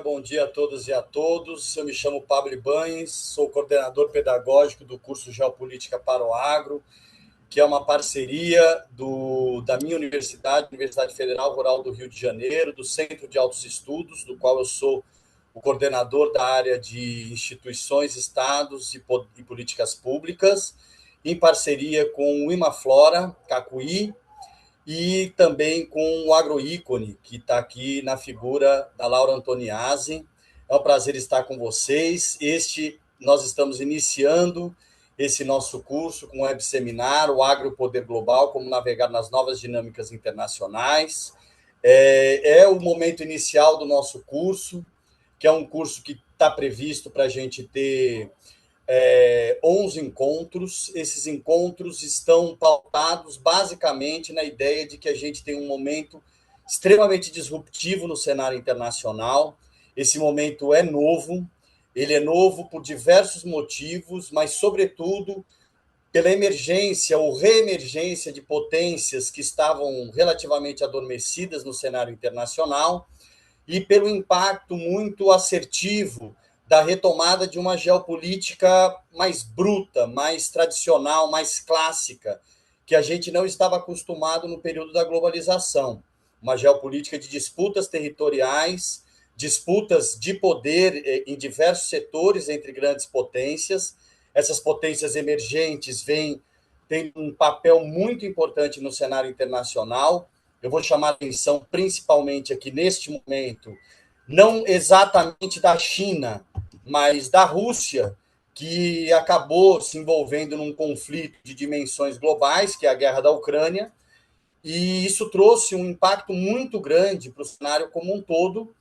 bom dia a todos e a todos. Eu me chamo Pablo Ibanes, sou coordenador pedagógico do curso Geopolítica para o Agro, que é uma parceria da minha universidade, Universidade Federal Rural do Rio de Janeiro, do Centro de Altos Estudos, do qual eu sou o coordenador da área de instituições, estados e políticas públicas, em parceria com o Imaflora, Cacuí, e também com o Agroícone, que está aqui na figura da Laura Antoniazzi. É um prazer estar com vocês. Nós estamos iniciando esse nosso curso com o webseminar, o Agro Poder Global, como navegar nas novas dinâmicas internacionais. É o momento inicial do nosso curso, que é um curso que está previsto para a gente ter 11 encontros. Esses encontros estão pautados basicamente na ideia de que a gente tem um momento extremamente disruptivo no cenário internacional. Esse momento é novo, ele é novo por diversos motivos, mas, sobretudo, pela emergência ou reemergência de potências que estavam relativamente adormecidas no cenário internacional e pelo impacto muito assertivo da retomada de uma geopolítica mais bruta, mais tradicional, mais clássica, que a gente não estava acostumado no período da globalização. Uma geopolítica de disputas territoriais, disputas de poder em diversos setores entre grandes potências. Essas potências emergentes têm um papel muito importante no cenário internacional. Eu vou chamar a atenção principalmente aqui neste momento, não exatamente da China, mas da Rússia, que acabou se envolvendo num conflito de dimensões globais, que é a guerra da Ucrânia, e isso trouxe um impacto muito grande para o cenário como um todo.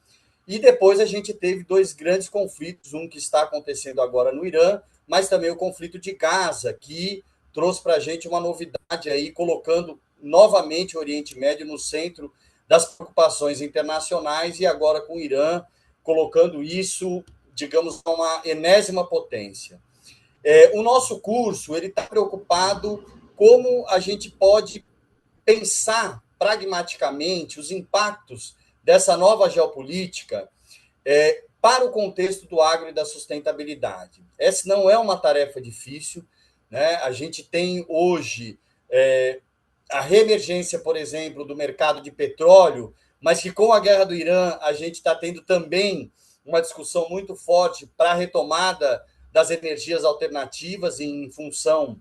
E depois a gente teve dois grandes conflitos, um que está acontecendo agora no Irã, mas também o conflito de Gaza, que trouxe para a gente uma novidade aí, colocando novamente o Oriente Médio no centro das preocupações internacionais, e agora com o Irã, colocando isso, digamos, a uma enésima potência. O nosso curso ele está preocupado como a gente pode pensar pragmaticamente os impactos dessa nova geopolítica para o contexto do agro e da sustentabilidade. Essa não é uma tarefa difícil, né? A gente tem hoje a reemergência, por exemplo, do mercado de petróleo, mas que com a guerra do Irã a gente está tendo também uma discussão muito forte para a retomada das energias alternativas em função,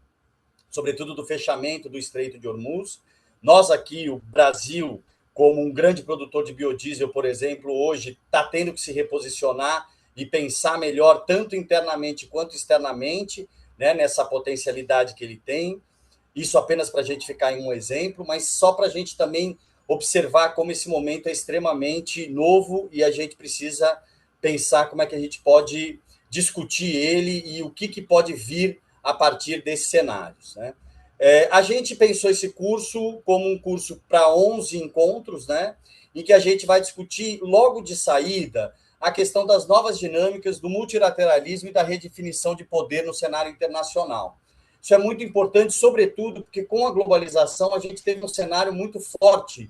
sobretudo, do fechamento do Estreito de Hormuz. Nós aqui, o Brasil, como um grande produtor de biodiesel, por exemplo, hoje está tendo que se reposicionar e pensar melhor, tanto internamente quanto externamente, né, nessa potencialidade que ele tem. Isso apenas para a gente ficar em um exemplo, mas só para a gente também observar como esse momento é extremamente novo e a gente precisa pensar como é que a gente pode discutir ele e o que pode vir a partir desses cenários, né? A gente pensou esse curso como um curso para 11 encontros, né, em que a gente vai discutir logo de saída a questão das novas dinâmicas do multilateralismo e da redefinição de poder no cenário internacional. Isso é muito importante, sobretudo porque com a globalização a gente teve um cenário muito forte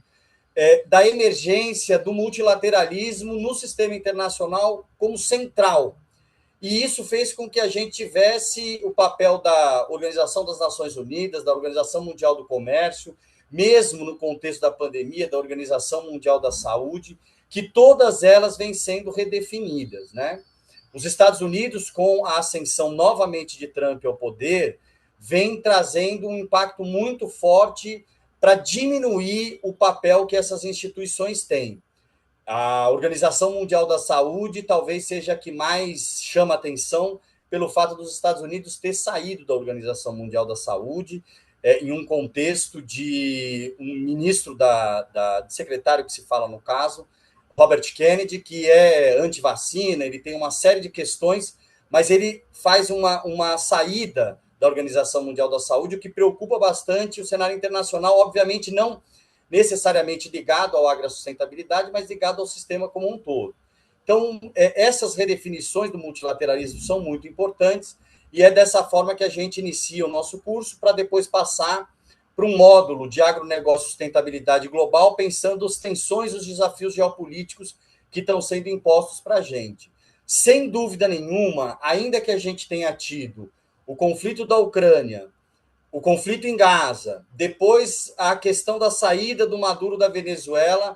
da emergência do multilateralismo no sistema internacional como central. E isso fez com que a gente tivesse o papel da Organização das Nações Unidas, da Organização Mundial do Comércio, mesmo no contexto da pandemia, da Organização Mundial da Saúde, que todas elas vêm sendo redefinidas, né? Os Estados Unidos, com a ascensão novamente de Trump ao poder, vem trazendo um impacto muito forte para diminuir o papel que essas instituições têm. A Organização Mundial da Saúde talvez seja a que mais chama atenção pelo fato dos Estados Unidos ter saído da Organização Mundial da Saúde em um contexto de um ministro secretário que se fala no caso, Robert Kennedy, que é anti-vacina, ele tem uma série de questões, mas ele faz uma saída da Organização Mundial da Saúde, o que preocupa bastante o cenário internacional, obviamente não necessariamente ligado ao agrosustentabilidade, mas ligado ao sistema como um todo. Então, essas redefinições do multilateralismo são muito importantes e é dessa forma que a gente inicia o nosso curso para depois passar para um módulo de agronegócio e sustentabilidade global, pensando as tensões e os desafios geopolíticos que estão sendo impostos para a gente. Sem dúvida nenhuma, ainda que a gente tenha tido o conflito da Ucrânia, o conflito em Gaza, depois a questão da saída do Maduro da Venezuela,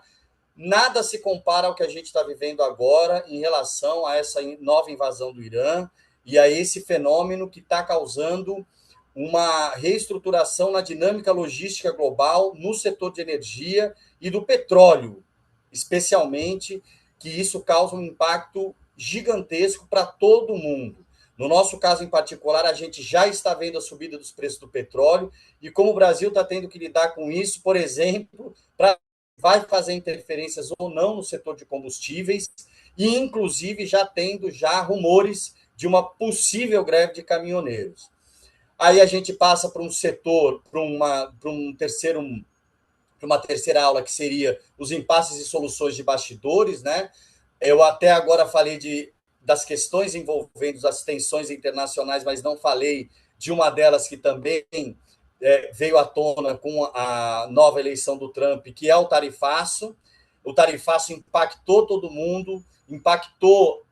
nada se compara ao que a gente está vivendo agora em relação a essa nova invasão do Irã e a esse fenômeno que está causando uma reestruturação na dinâmica logística global, no setor de energia e do petróleo, especialmente, que isso causa um impacto gigantesco para todo mundo. No nosso caso em particular, a gente já está vendo a subida dos preços do petróleo e como o Brasil está tendo que lidar com isso, por exemplo, vai fazer interferências ou não no setor de combustíveis e, inclusive, já tendo rumores de uma possível greve de caminhoneiros. Aí a gente passa para um setor, para uma terceira aula, que seria os impasses e soluções de bastidores, né? Eu até agora falei das questões envolvendo as tensões internacionais, mas não falei de uma delas que também veio à tona com a nova eleição do Trump, que é o tarifaço. O tarifaço impactou todo mundo, impactou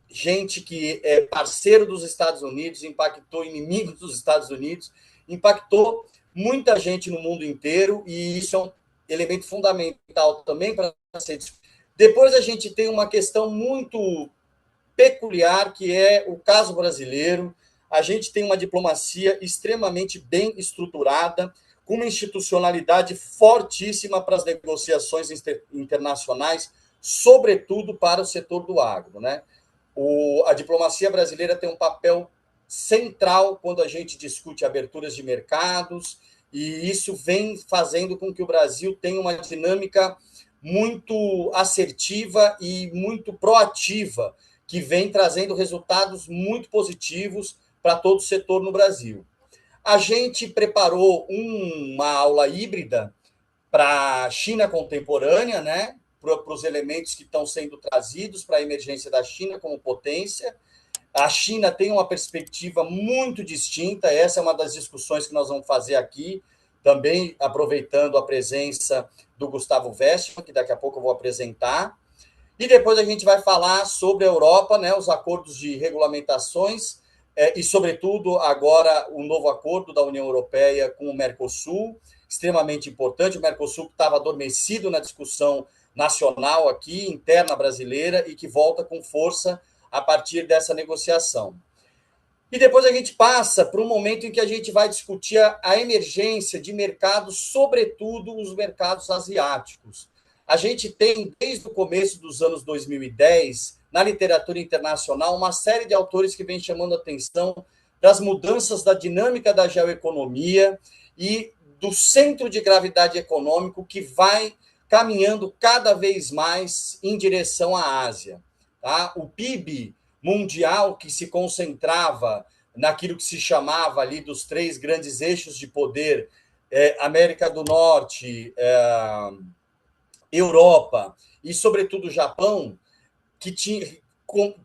gente que é parceiro dos Estados Unidos, impactou inimigos dos Estados Unidos, impactou muita gente no mundo inteiro, e isso é um elemento fundamental também para ser discutido. Depois a gente tem uma questão muito peculiar, que é o caso brasileiro. A gente tem uma diplomacia extremamente bem estruturada, com uma institucionalidade fortíssima para as negociações internacionais, sobretudo para o setor do agro, né? A diplomacia brasileira tem um papel central quando a gente discute aberturas de mercados, e isso vem fazendo com que o Brasil tenha uma dinâmica muito assertiva e muito proativa, que vem trazendo resultados muito positivos para todo o setor no Brasil. A gente preparou uma aula híbrida para a China contemporânea, né? Para os elementos que estão sendo trazidos para a emergência da China como potência. A China tem uma perspectiva muito distinta, essa é uma das discussões que nós vamos fazer aqui, também aproveitando a presença do Gustavo Westphal, que daqui a pouco eu vou apresentar. E depois a gente vai falar sobre a Europa, né, os acordos de regulamentações, e, sobretudo, agora o novo acordo da União Europeia com o Mercosul, extremamente importante. O Mercosul estava adormecido na discussão nacional aqui, interna brasileira, e que volta com força a partir dessa negociação. E depois a gente passa para um momento em que a gente vai discutir a emergência de mercados, sobretudo os mercados asiáticos. A gente tem, desde o começo dos anos 2010, na literatura internacional, uma série de autores que vem chamando a atenção das mudanças da dinâmica da geoeconomia e do centro de gravidade econômico que vai caminhando cada vez mais em direção à Ásia. Tá? O PIB mundial, que se concentrava naquilo que se chamava ali dos 3 grandes eixos de poder, América do Norte, Europa e, sobretudo, Japão, que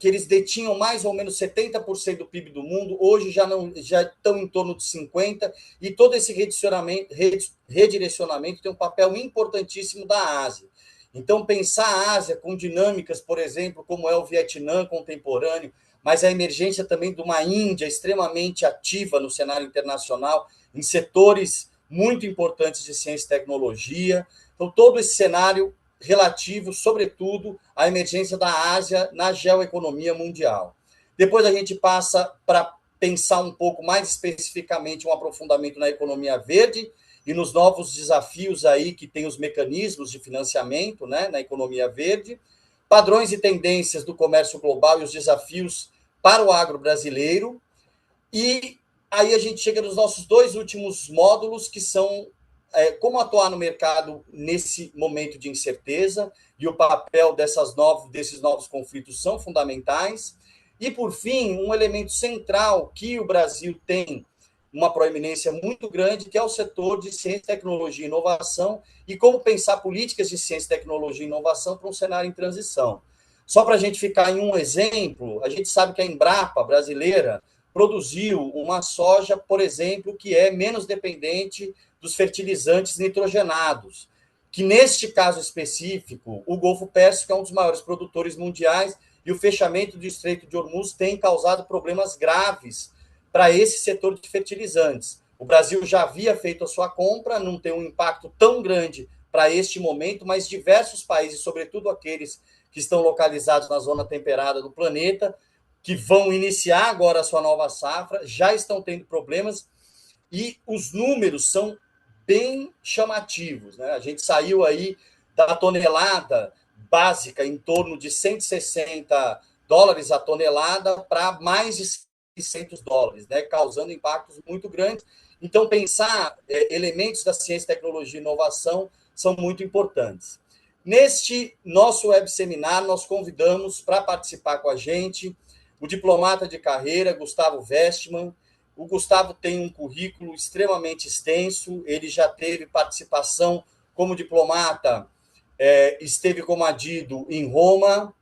eles detinham mais ou menos 70% do PIB do mundo, hoje já estão em torno de 50%, e todo esse redirecionamento tem um papel importantíssimo da Ásia. Então, pensar a Ásia com dinâmicas, por exemplo, como é o Vietnã contemporâneo, mas a emergência também de uma Índia extremamente ativa no cenário internacional, em setores muito importantes de ciência e tecnologia. Então, todo esse cenário relativo, sobretudo, à emergência da Ásia na geoeconomia mundial. Depois a gente passa para pensar um pouco mais especificamente um aprofundamento na economia verde e nos novos desafios aí que tem os mecanismos de financiamento, né, na economia verde, padrões e tendências do comércio global e os desafios para o agro brasileiro. E aí a gente chega nos nossos 2 últimos módulos, que são como atuar no mercado nesse momento de incerteza, e o papel desses novos conflitos são fundamentais. E, por fim, um elemento central que o Brasil tem uma proeminência muito grande, que é o setor de ciência, tecnologia e inovação, e como pensar políticas de ciência, tecnologia e inovação para um cenário em transição. Só para a gente ficar em um exemplo, a gente sabe que a Embrapa brasileira produziu uma soja, por exemplo, que é menos dependente dos fertilizantes nitrogenados, que neste caso específico, o Golfo Pérsico é um dos maiores produtores mundiais e o fechamento do Estreito de Hormuz tem causado problemas graves para esse setor de fertilizantes. O Brasil já havia feito a sua compra, não tem um impacto tão grande para este momento, mas diversos países, sobretudo aqueles que estão localizados na zona temperada do planeta, que vão iniciar agora a sua nova safra, já estão tendo problemas e os números são bem chamativos, né? A gente saiu aí da tonelada básica em torno de US$ 160 a tonelada para mais de US$ 600, né? Causando impactos muito grandes. Então, pensar elementos da ciência, tecnologia e inovação são muito importantes. Neste nosso web seminário, nós convidamos para participar com a gente o diplomata de carreira, Gustavo Westman. O Gustavo tem um currículo extremamente extenso, ele já teve participação como diplomata, esteve como adido em Roma,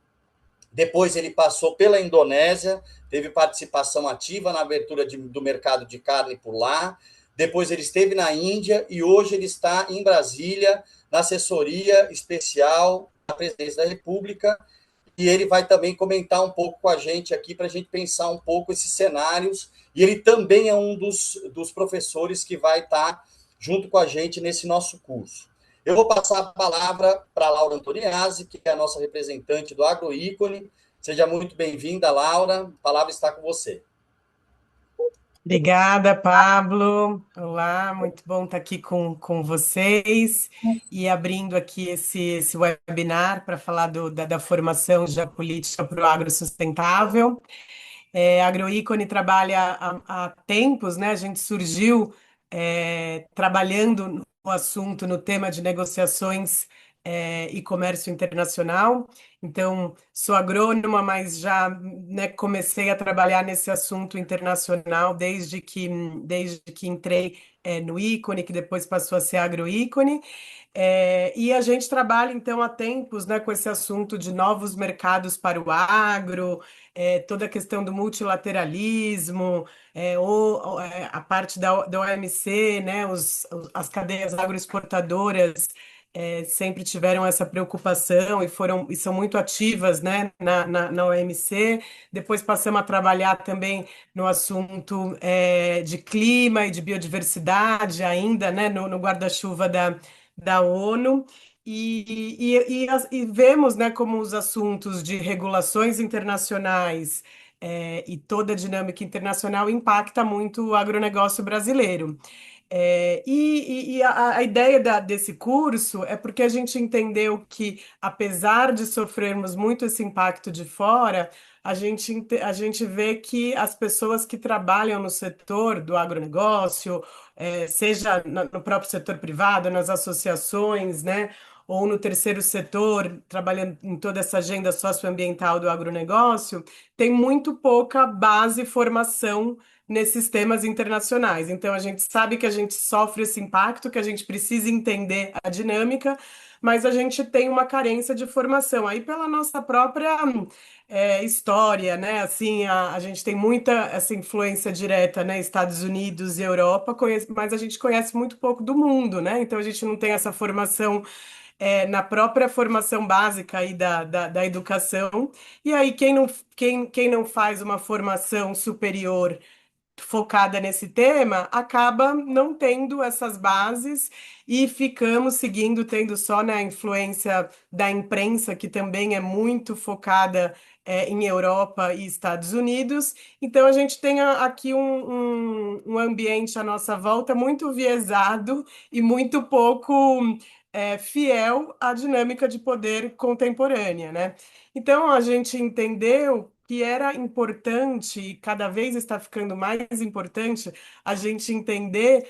depois ele passou pela Indonésia, teve participação ativa na abertura do mercado de carne por lá, depois ele esteve na Índia e hoje ele está em Brasília, na assessoria especial da Presidência da República, e ele vai também comentar um pouco com a gente aqui para a gente pensar um pouco esses cenários, e ele também é um dos professores que vai estar junto com a gente nesse nosso curso. Eu vou passar a palavra para a Laura Antoniazzi, que é a nossa representante do Agroícone. Seja muito bem-vinda, Laura. A palavra está com você. Obrigada, Pablo. Olá, muito bom estar aqui com vocês e abrindo aqui esse webinar para falar da formação geopolítica para o agro sustentável. A Agroícone trabalha há tempos, né? A gente surgiu trabalhando no assunto, no tema de negociações e comércio internacional. Então, sou agrônoma, mas já, né, comecei a trabalhar nesse assunto internacional desde que entrei no Ícone, que depois passou a ser Agroícone. E a gente trabalha, então, há tempos, né, com esse assunto de novos mercados para o agro, toda a questão do multilateralismo, a parte da OMC, né, as cadeias agroexportadoras sempre tiveram essa preocupação e são muito ativas, né, na OMC. Depois passamos a trabalhar também no assunto de clima e de biodiversidade, ainda, né, no guarda-chuva da ONU. E vemos, né, como os assuntos de regulações internacionais e toda a dinâmica internacional impacta muito o agronegócio brasileiro. A ideia desse curso é porque a gente entendeu que, apesar de sofrermos muito esse impacto de fora, a gente vê que as pessoas que trabalham no setor do agronegócio, seja no próprio setor privado, nas associações, né, ou no terceiro setor, trabalhando em toda essa agenda socioambiental do agronegócio, tem muito pouca base e formação nesses temas internacionais. Então, a gente sabe que a gente sofre esse impacto, que a gente precisa entender a dinâmica, mas a gente tem uma carência de formação. Aí, pela nossa própria história, né? Assim, a gente tem muita essa influência direta, né? Estados Unidos e Europa, mas a gente conhece muito pouco do mundo, né? Então, a gente não tem essa formação na própria formação básica aí da educação. E aí, quem não faz uma formação superior focada nesse tema, acaba não tendo essas bases e ficamos tendo só na influência da imprensa, que também é muito focada em Europa e Estados Unidos. Então, a gente tem aqui um ambiente à nossa volta muito viesado e muito pouco fiel à dinâmica de poder contemporânea, né? Então, a gente entendeu que era importante, e cada vez está ficando mais importante, a gente entender,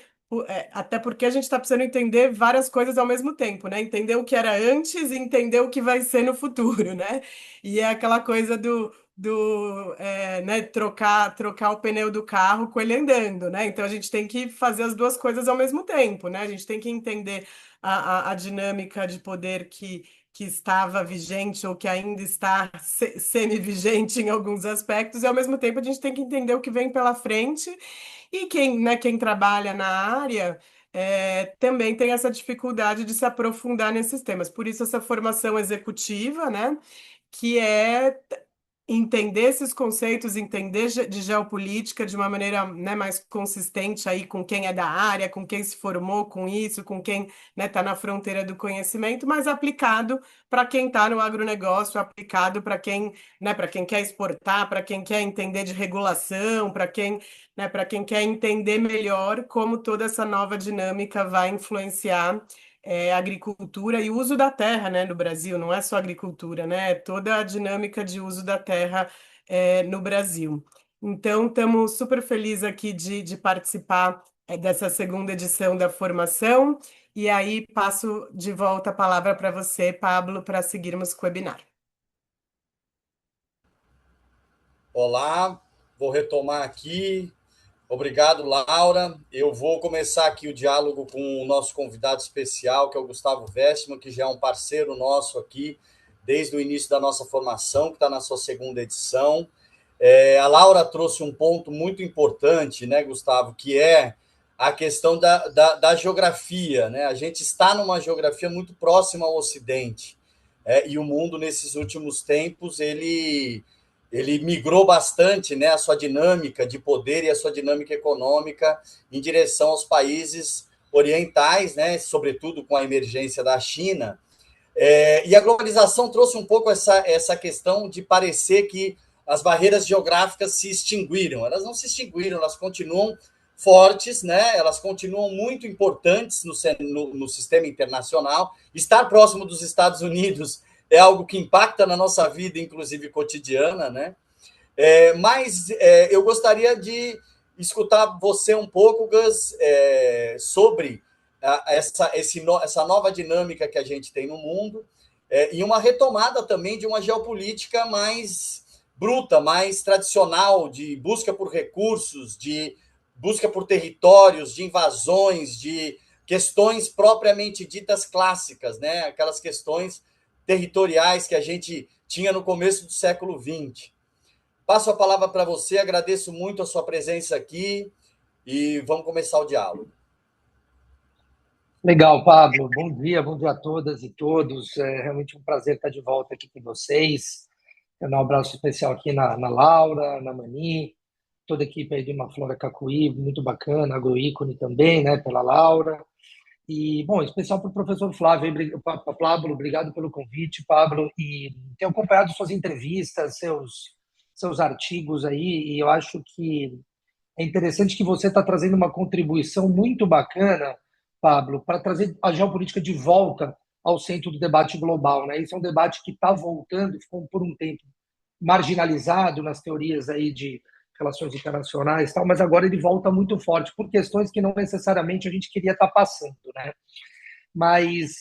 até porque a gente está precisando entender várias coisas ao mesmo tempo, né? Entender o que era antes e entender o que vai ser no futuro, né? E é aquela coisa né, trocar o pneu do carro com ele andando, né? Então a gente tem que fazer as duas coisas ao mesmo tempo, né? A gente tem que entender a dinâmica de poder que estava vigente ou que ainda está semi-vigente em alguns aspectos, e ao mesmo tempo a gente tem que entender o que vem pela frente, e quem trabalha na área também tem essa dificuldade de se aprofundar nesses temas. Por isso, essa formação executiva, né? Que é entender esses conceitos, entender de geopolítica de uma maneira, né, mais consistente aí com quem é da área, com quem se formou com isso, com quem, né, está na fronteira do conhecimento, mas aplicado para quem está no agronegócio, aplicado para quem, né, para quem quer exportar, para quem quer entender de regulação, para quem, né, para quem quer entender melhor como toda essa nova dinâmica vai influenciar a agricultura e o uso da terra, né, no Brasil, não é só agricultura, né, é toda a dinâmica de uso da terra no Brasil. Então, estamos super felizes aqui de participar dessa segunda edição da formação, e aí passo de volta a palavra para você, Pablo, para seguirmos com o webinar. Olá, vou retomar aqui. Obrigado, Laura. Eu vou começar aqui o diálogo com o nosso convidado especial, que é o Gustavo Westman, que já é um parceiro nosso aqui desde o início da nossa formação, que está na sua segunda edição. A Laura trouxe um ponto muito importante, né, Gustavo, que é a questão da geografia, né? A gente está numa geografia muito próxima ao Ocidente, e o mundo, nesses últimos tempos, ele migrou bastante, né, a sua dinâmica de poder e a sua dinâmica econômica em direção aos países orientais, né, sobretudo com a emergência da China. E a globalização trouxe um pouco essa questão de parecer que as barreiras geográficas se extinguiram. Elas não se extinguiram, elas continuam fortes, né? Elas continuam muito importantes no sistema internacional. Estar próximo dos Estados Unidos é algo que impacta na nossa vida, inclusive cotidiana, né? Mas eu gostaria de escutar você um pouco, Gus, sobre essa nova dinâmica que a gente tem no mundo, e uma retomada também de uma geopolítica mais bruta, mais tradicional, de busca por recursos, de busca por territórios, de invasões, de questões propriamente ditas clássicas, né? Aquelas questões territoriais que a gente tinha no começo do século XX. Passo a palavra para você, agradeço muito a sua presença aqui e vamos começar o diálogo. Legal, Pablo. Bom dia a todas e todos. É realmente um prazer estar de volta aqui com vocês. Quero dar um abraço especial aqui na Laura, na Mani, toda a equipe aí de Uma Flora Cacuí, muito bacana, Agroícone também, né, pela Laura. E, bom, em especial para o professor Flávio, Pablo, obrigado pelo convite, Pablo, e tenho acompanhado suas entrevistas, seus artigos aí, e eu acho que é interessante que você está trazendo uma contribuição muito bacana, Pablo, para trazer a geopolítica de volta ao centro do debate global, né? Isso é um debate que está voltando, ficou por um tempo marginalizado nas teorias aí de relações internacionais, tal, mas agora ele volta muito forte por questões que não necessariamente a gente queria estar passando, né? Mas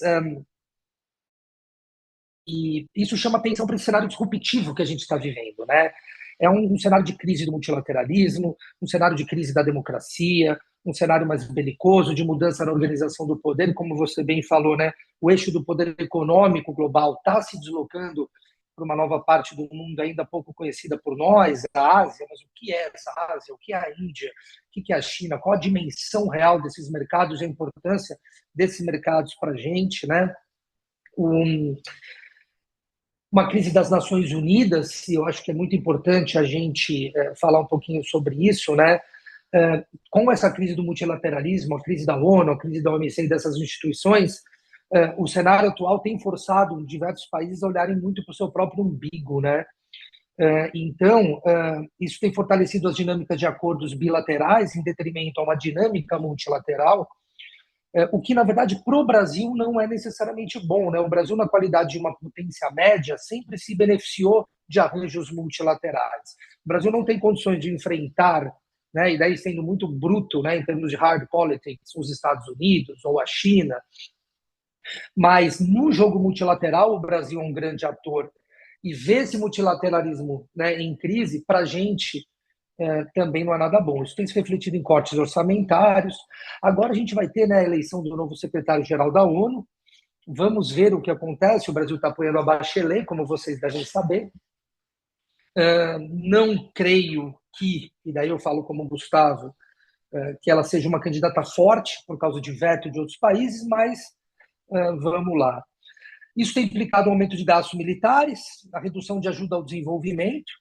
e isso chama atenção para esse cenário disruptivo que a gente está vivendo, né? É um cenário de crise do multilateralismo, um cenário de crise da democracia, um cenário mais belicoso, de mudança na organização do poder, como você bem falou, né? O eixo do poder econômico global está se deslocando para uma nova parte do mundo ainda pouco conhecida por nós, a Ásia, mas o que é essa Ásia? O que é a Índia? O que é a China? Qual a dimensão real desses mercados e a importância desses mercados para a gente, né? Uma crise das Nações Unidas, e eu acho que é muito importante a gente falar um pouquinho sobre isso, né? Com essa crise do multilateralismo, a crise da ONU, a crise da OMC e dessas instituições, o cenário atual tem forçado diversos países a olharem muito para o seu próprio umbigo, né? Então, isso tem fortalecido as dinâmicas de acordos bilaterais em detrimento a uma dinâmica multilateral, o que, na verdade, para o Brasil não é necessariamente bom, né? O Brasil, na qualidade de uma potência média, sempre se beneficiou de arranjos multilaterais. O Brasil não tem condições de enfrentar, né, e daí sendo muito bruto, né, em termos de hard politics, os Estados Unidos ou a China, mas no jogo multilateral o Brasil é um grande ator, e ver esse multilateralismo, né, em crise, para a gente também não é nada bom. Isso tem se refletido em cortes orçamentários. Agora a gente vai ter, né, a eleição do novo secretário-geral da ONU. Vamos ver o que acontece. O Brasil está apoiando a Bachelet, como vocês devem saber. Não creio que, e daí eu falo como Gustavo, que ela seja uma candidata forte por causa de veto de outros países, mas vamos lá. Isso tem implicado um aumento de gastos militares, a redução de ajuda ao desenvolvimento.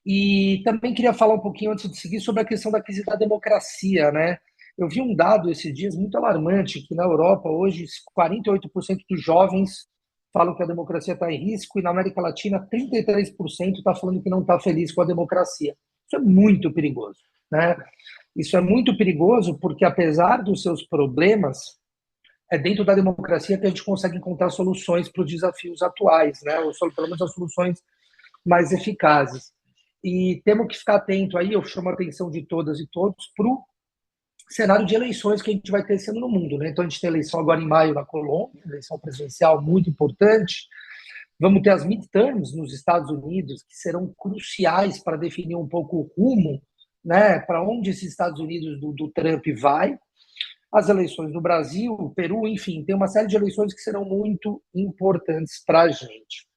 E também queria falar um pouquinho, antes de seguir, sobre a questão da crise da democracia, né? Eu vi um dado esses dias muito alarmante, que na Europa, hoje, 48% dos jovens falam que a democracia está em risco, e na América Latina, 33% está falando que não está feliz com a democracia. Isso é muito perigoso, né? Isso é muito perigoso porque, apesar dos seus problemas, é dentro da democracia que a gente consegue encontrar soluções para os desafios atuais, né? Ou pelo menos as soluções mais eficazes. E temos que ficar atento aí, eu chamo a atenção de todas e todos para o cenário de eleições que a gente vai ter esse ano no mundo, né? Então a gente tem eleição agora em maio na Colômbia, eleição presidencial muito importante. Vamos ter as midterms nos Estados Unidos, que serão cruciais para definir um pouco o rumo, né? Para onde esses Estados Unidos do Trump vai. As eleições no Brasil, Peru, enfim, tem uma série de eleições que serão muito importantes para a gente.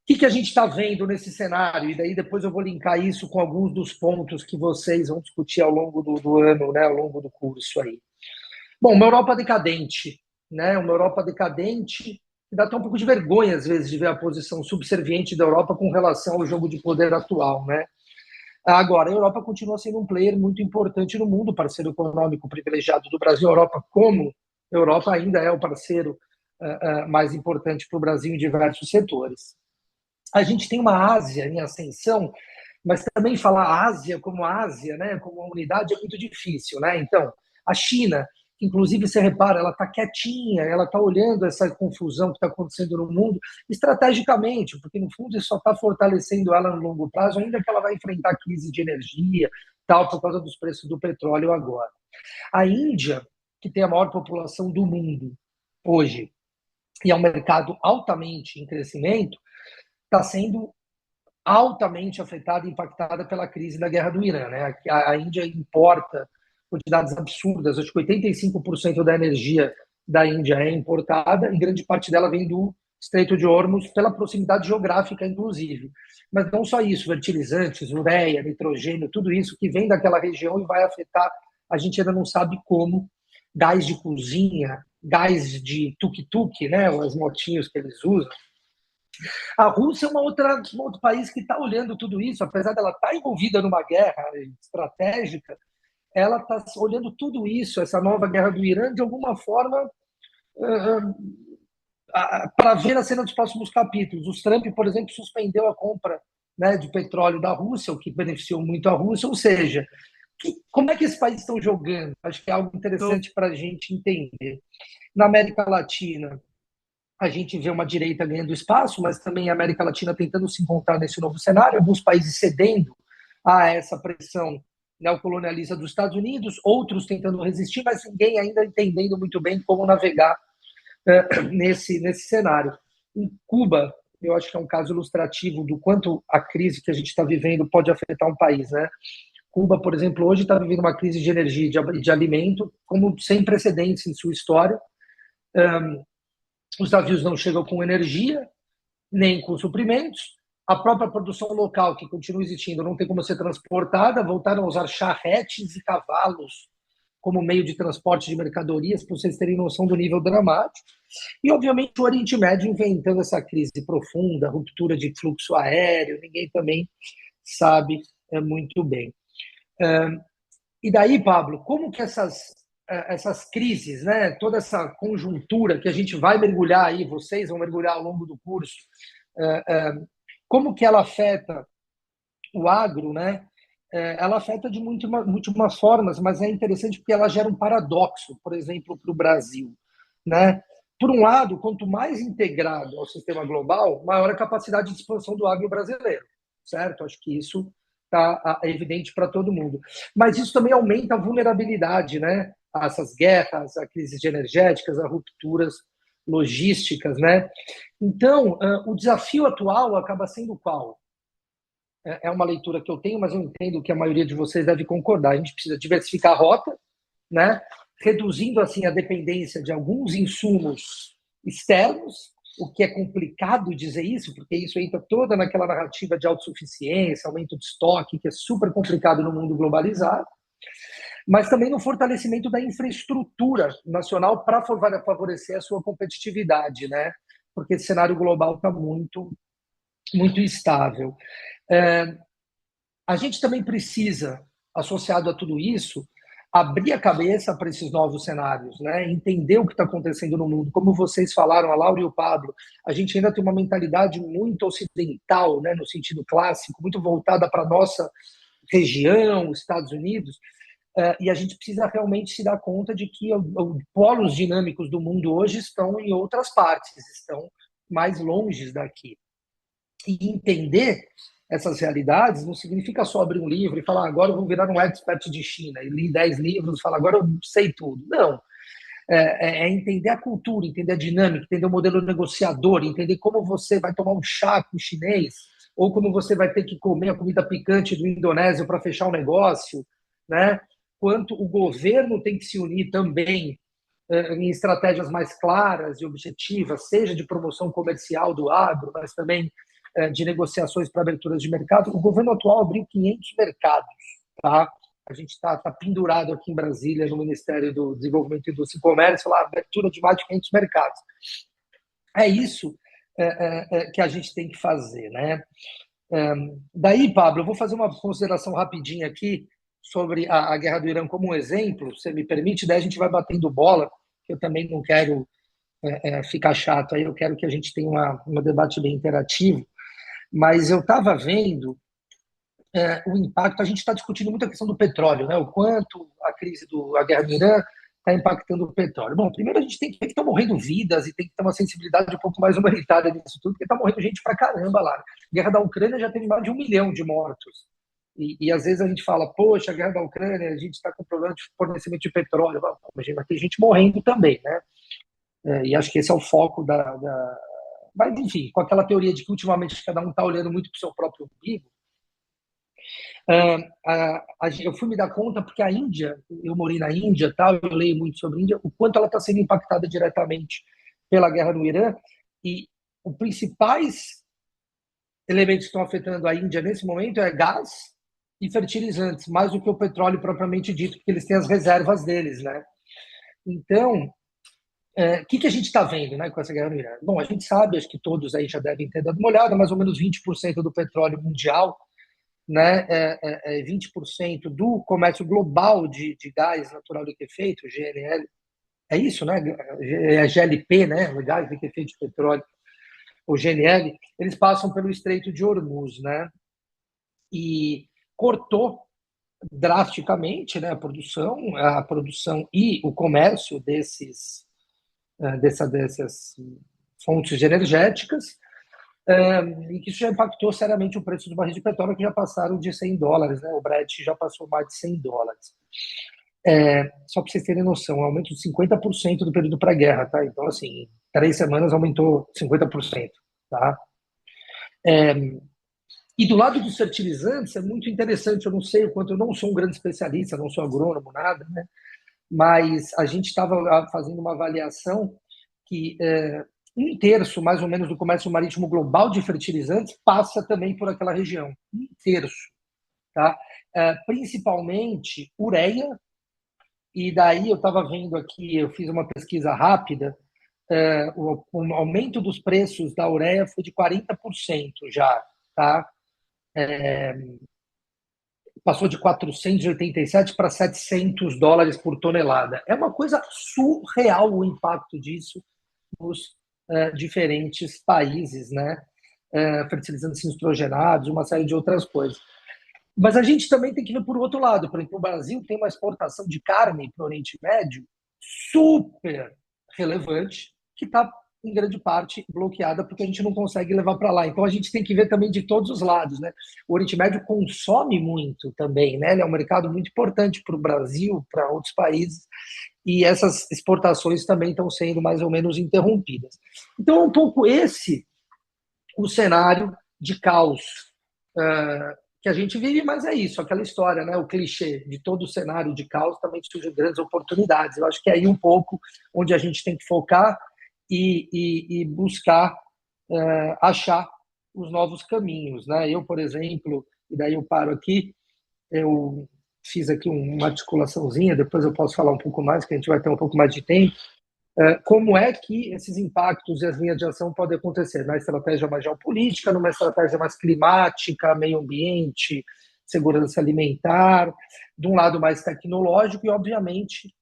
O que a gente está vendo nesse cenário? E daí depois eu vou linkar isso com alguns dos pontos que vocês vão discutir ao longo do ano, né, ao longo do curso aí. Bom, uma Europa decadente, né? Uma Europa decadente que dá até um pouco de vergonha, às vezes, de ver a posição subserviente da Europa com relação ao jogo de poder atual, né? Agora, a Europa continua sendo um player muito importante no mundo, parceiro econômico privilegiado do Brasil. A Europa, como Europa, ainda é o parceiro mais importante para o Brasil em diversos setores. A gente tem uma Ásia em ascensão, mas também falar Ásia, né, como uma unidade é muito difícil, né? Então, a China, inclusive, você repara, ela está quietinha, ela está olhando essa confusão que está acontecendo no mundo estrategicamente, porque, no fundo, isso só está fortalecendo ela no longo prazo, ainda que ela vai enfrentar crise de energia, tal, por causa dos preços do petróleo agora. A Índia, que tem a maior população do mundo hoje, e é um mercado altamente em crescimento, está sendo altamente afetada e impactada pela crise da guerra do Irã, né? A Índia importa quantidades absurdas, acho que 85% da energia da Índia é importada e grande parte dela vem do Estreito de Hormuz, pela proximidade geográfica, inclusive. Mas não só isso, fertilizantes, ureia, nitrogênio, tudo isso que vem daquela região e vai afetar, a gente ainda não sabe como, gás de cozinha, gás de tuk-tuk, né? Os motinhos que eles usam. A Rússia é um outro país que está olhando tudo isso, apesar dela estar envolvida numa guerra estratégica, ela está olhando tudo isso, essa nova guerra do Irã, de alguma forma, para ver a cena dos próximos capítulos. O Trump, por exemplo, suspendeu a compra, né, de petróleo da Rússia, o que beneficiou muito a Rússia, ou seja, como é que esses países estão jogando? Acho que é algo interessante para a gente entender. Na América Latina, a gente vê uma direita ganhando espaço, mas também a América Latina tentando se encontrar nesse novo cenário, alguns países cedendo a essa pressão neocolonialista dos Estados Unidos, outros tentando resistir, mas ninguém ainda entendendo muito bem como navegar nesse cenário. Em Cuba, eu acho que é um caso ilustrativo do quanto a crise que a gente está vivendo pode afetar um país, né? Cuba, por exemplo, hoje está vivendo uma crise de energia e de alimento como sem precedentes em sua história. Os navios não chegam com energia, nem com suprimentos. A própria produção local, que continua existindo, não tem como ser transportada. Voltaram a usar charretes e cavalos como meio de transporte de mercadorias, para vocês terem noção do nível dramático. E, obviamente, o Oriente Médio inventando essa crise profunda, ruptura de fluxo aéreo, ninguém também sabe muito bem. E daí, Pablo, como que essas crises, né, toda essa conjuntura que a gente vai mergulhar aí, vocês vão mergulhar ao longo do curso, como que ela afeta o agro, né? Ela afeta de múltiplas formas, mas é interessante porque ela gera um paradoxo, por exemplo, para o Brasil, né? Por um lado, quanto mais integrado ao sistema global, maior a capacidade de expansão do agro brasileiro, certo? Acho que isso está evidente para todo mundo. Mas isso também aumenta a vulnerabilidade, né? A essas guerras, a crises energéticas, a rupturas logísticas, né? Então, o desafio atual acaba sendo qual? É uma leitura que eu tenho, mas eu entendo que a maioria de vocês deve concordar. A gente precisa diversificar a rota, né? Reduzindo assim a dependência de alguns insumos externos, o que é complicado dizer isso, porque isso entra toda naquela narrativa de autossuficiência, aumento de estoque, que é super complicado no mundo globalizado, mas também no fortalecimento da infraestrutura nacional para favorecer a sua competitividade, né? Porque esse cenário global está muito, muito instável. A gente também precisa, associado a tudo isso, abrir a cabeça para esses novos cenários, né? Entender o que está acontecendo no mundo. Como vocês falaram, a Laura e o Pablo, a gente ainda tem uma mentalidade muito ocidental, né, no sentido clássico, muito voltada para a nossa região, Estados Unidos, e a gente precisa realmente se dar conta de que os polos dinâmicos do mundo hoje estão em outras partes, estão mais longe daqui. E entender essas realidades não significa só abrir um livro e falar agora eu vou virar um expert de China e li 10 livros e falar agora eu sei tudo. Não. É entender a cultura, entender a dinâmica, entender o modelo negociador, entender como você vai tomar um chá com o chinês ou como você vai ter que comer a comida picante do indonésio para fechar um negócio, né? Quanto o governo tem que se unir também em estratégias mais claras e objetivas, seja de promoção comercial do agro, mas também de negociações para aberturas de mercado. O governo atual abriu 500 mercados, tá? A gente está pendurado aqui em Brasília, no Ministério do Desenvolvimento, Indústria e Comércio, lá, abertura de mais de 500 mercados. É isso que a gente tem que fazer, né? Daí, Pablo, eu vou fazer uma consideração rapidinha aqui sobre a guerra do Irã como um exemplo, se me permite, daí a gente vai batendo bola, que eu também não quero ficar chato, aí eu quero que a gente tenha um debate bem interativo, mas eu estava vendo o impacto, a gente está discutindo muito a questão do petróleo, né? O quanto a guerra do Irã está impactando o petróleo. Bom, primeiro a gente tem que ver que estão morrendo vidas e tem que ter uma sensibilidade um pouco mais humanitária nisso tudo, porque está morrendo gente pra caramba lá. A guerra da Ucrânia já teve mais de 1 milhão de mortos. E às vezes a gente fala, poxa, a guerra da Ucrânia, a gente está com problema de fornecimento de petróleo. Mas tem gente morrendo também, né? E acho que esse é o foco Mas, enfim, com aquela teoria de que ultimamente cada um está olhando muito para o seu próprio umbigo, eu fui me dar conta porque a Índia, eu morei na Índia, tal, eu leio muito sobre a Índia, o quanto ela está sendo impactada diretamente pela guerra no Irã, e os principais elementos que estão afetando a Índia nesse momento é gás e fertilizantes, mais do que o petróleo propriamente dito, porque eles têm as reservas deles, né? Então, o que a gente está vendo, né, com essa guerra no Irã? Bom, a gente sabe, acho que todos aí já devem ter dado uma olhada, mais ou menos 20% do petróleo mundial, né, 20% do comércio global de gás natural liquefeito, GNL, é isso, né? É GLP, né? Gás liquefeito de petróleo, o GNL, eles passam pelo Estreito de Hormuz, né? E cortou drasticamente, né, a produção e o comércio dessas fontes energéticas, e que isso já impactou seriamente o preço dos barris de petróleo, que já passaram de $100, né? O Brent já passou mais de $100. Só para vocês terem noção, um aumento de 50% do período pré-guerra, tá? Então, assim, em 3 semanas aumentou 50%, tá? E do lado dos fertilizantes é muito interessante, eu não sei o quanto, eu não sou um grande especialista, não sou agrônomo, nada, né? Mas a gente estava fazendo uma avaliação que 1/3, mais ou menos, do comércio marítimo global de fertilizantes passa também por aquela região. 1/3, tá? Principalmente ureia, e daí eu estava vendo aqui, eu fiz uma pesquisa rápida, o aumento dos preços da ureia foi de 40% já, tá? Passou de 487 para $700 por tonelada. É uma coisa surreal o impacto disso nos diferentes países, né? Fertilizantes nitrogenados, uma série de outras coisas. Mas a gente também tem que ver por outro lado. Por exemplo, o Brasil tem uma exportação de carne para o Oriente Médio super relevante, que está, em grande parte, bloqueada porque a gente não consegue levar para lá. Então, a gente tem que ver também de todos os lados, né? O Oriente Médio consome muito também, né? Ele é um mercado muito importante para o Brasil, para outros países, e essas exportações também estão sendo mais ou menos interrompidas. Então, é um pouco esse o cenário de caos que a gente vive, mas é isso, aquela história, né? O clichê de todo o cenário de caos também surgem grandes oportunidades. Eu acho que é aí um pouco onde a gente tem que focar e buscar achar os novos caminhos, né? Eu, por exemplo, e daí eu paro aqui, eu fiz aqui uma articulaçãozinha, depois eu posso falar um pouco mais, que a gente vai ter um pouco mais de tempo. Como é que esses impactos e as linhas de ação podem acontecer? Na estratégia mais geopolítica, numa estratégia mais climática, meio ambiente, segurança alimentar, de um lado mais tecnológico e, obviamente,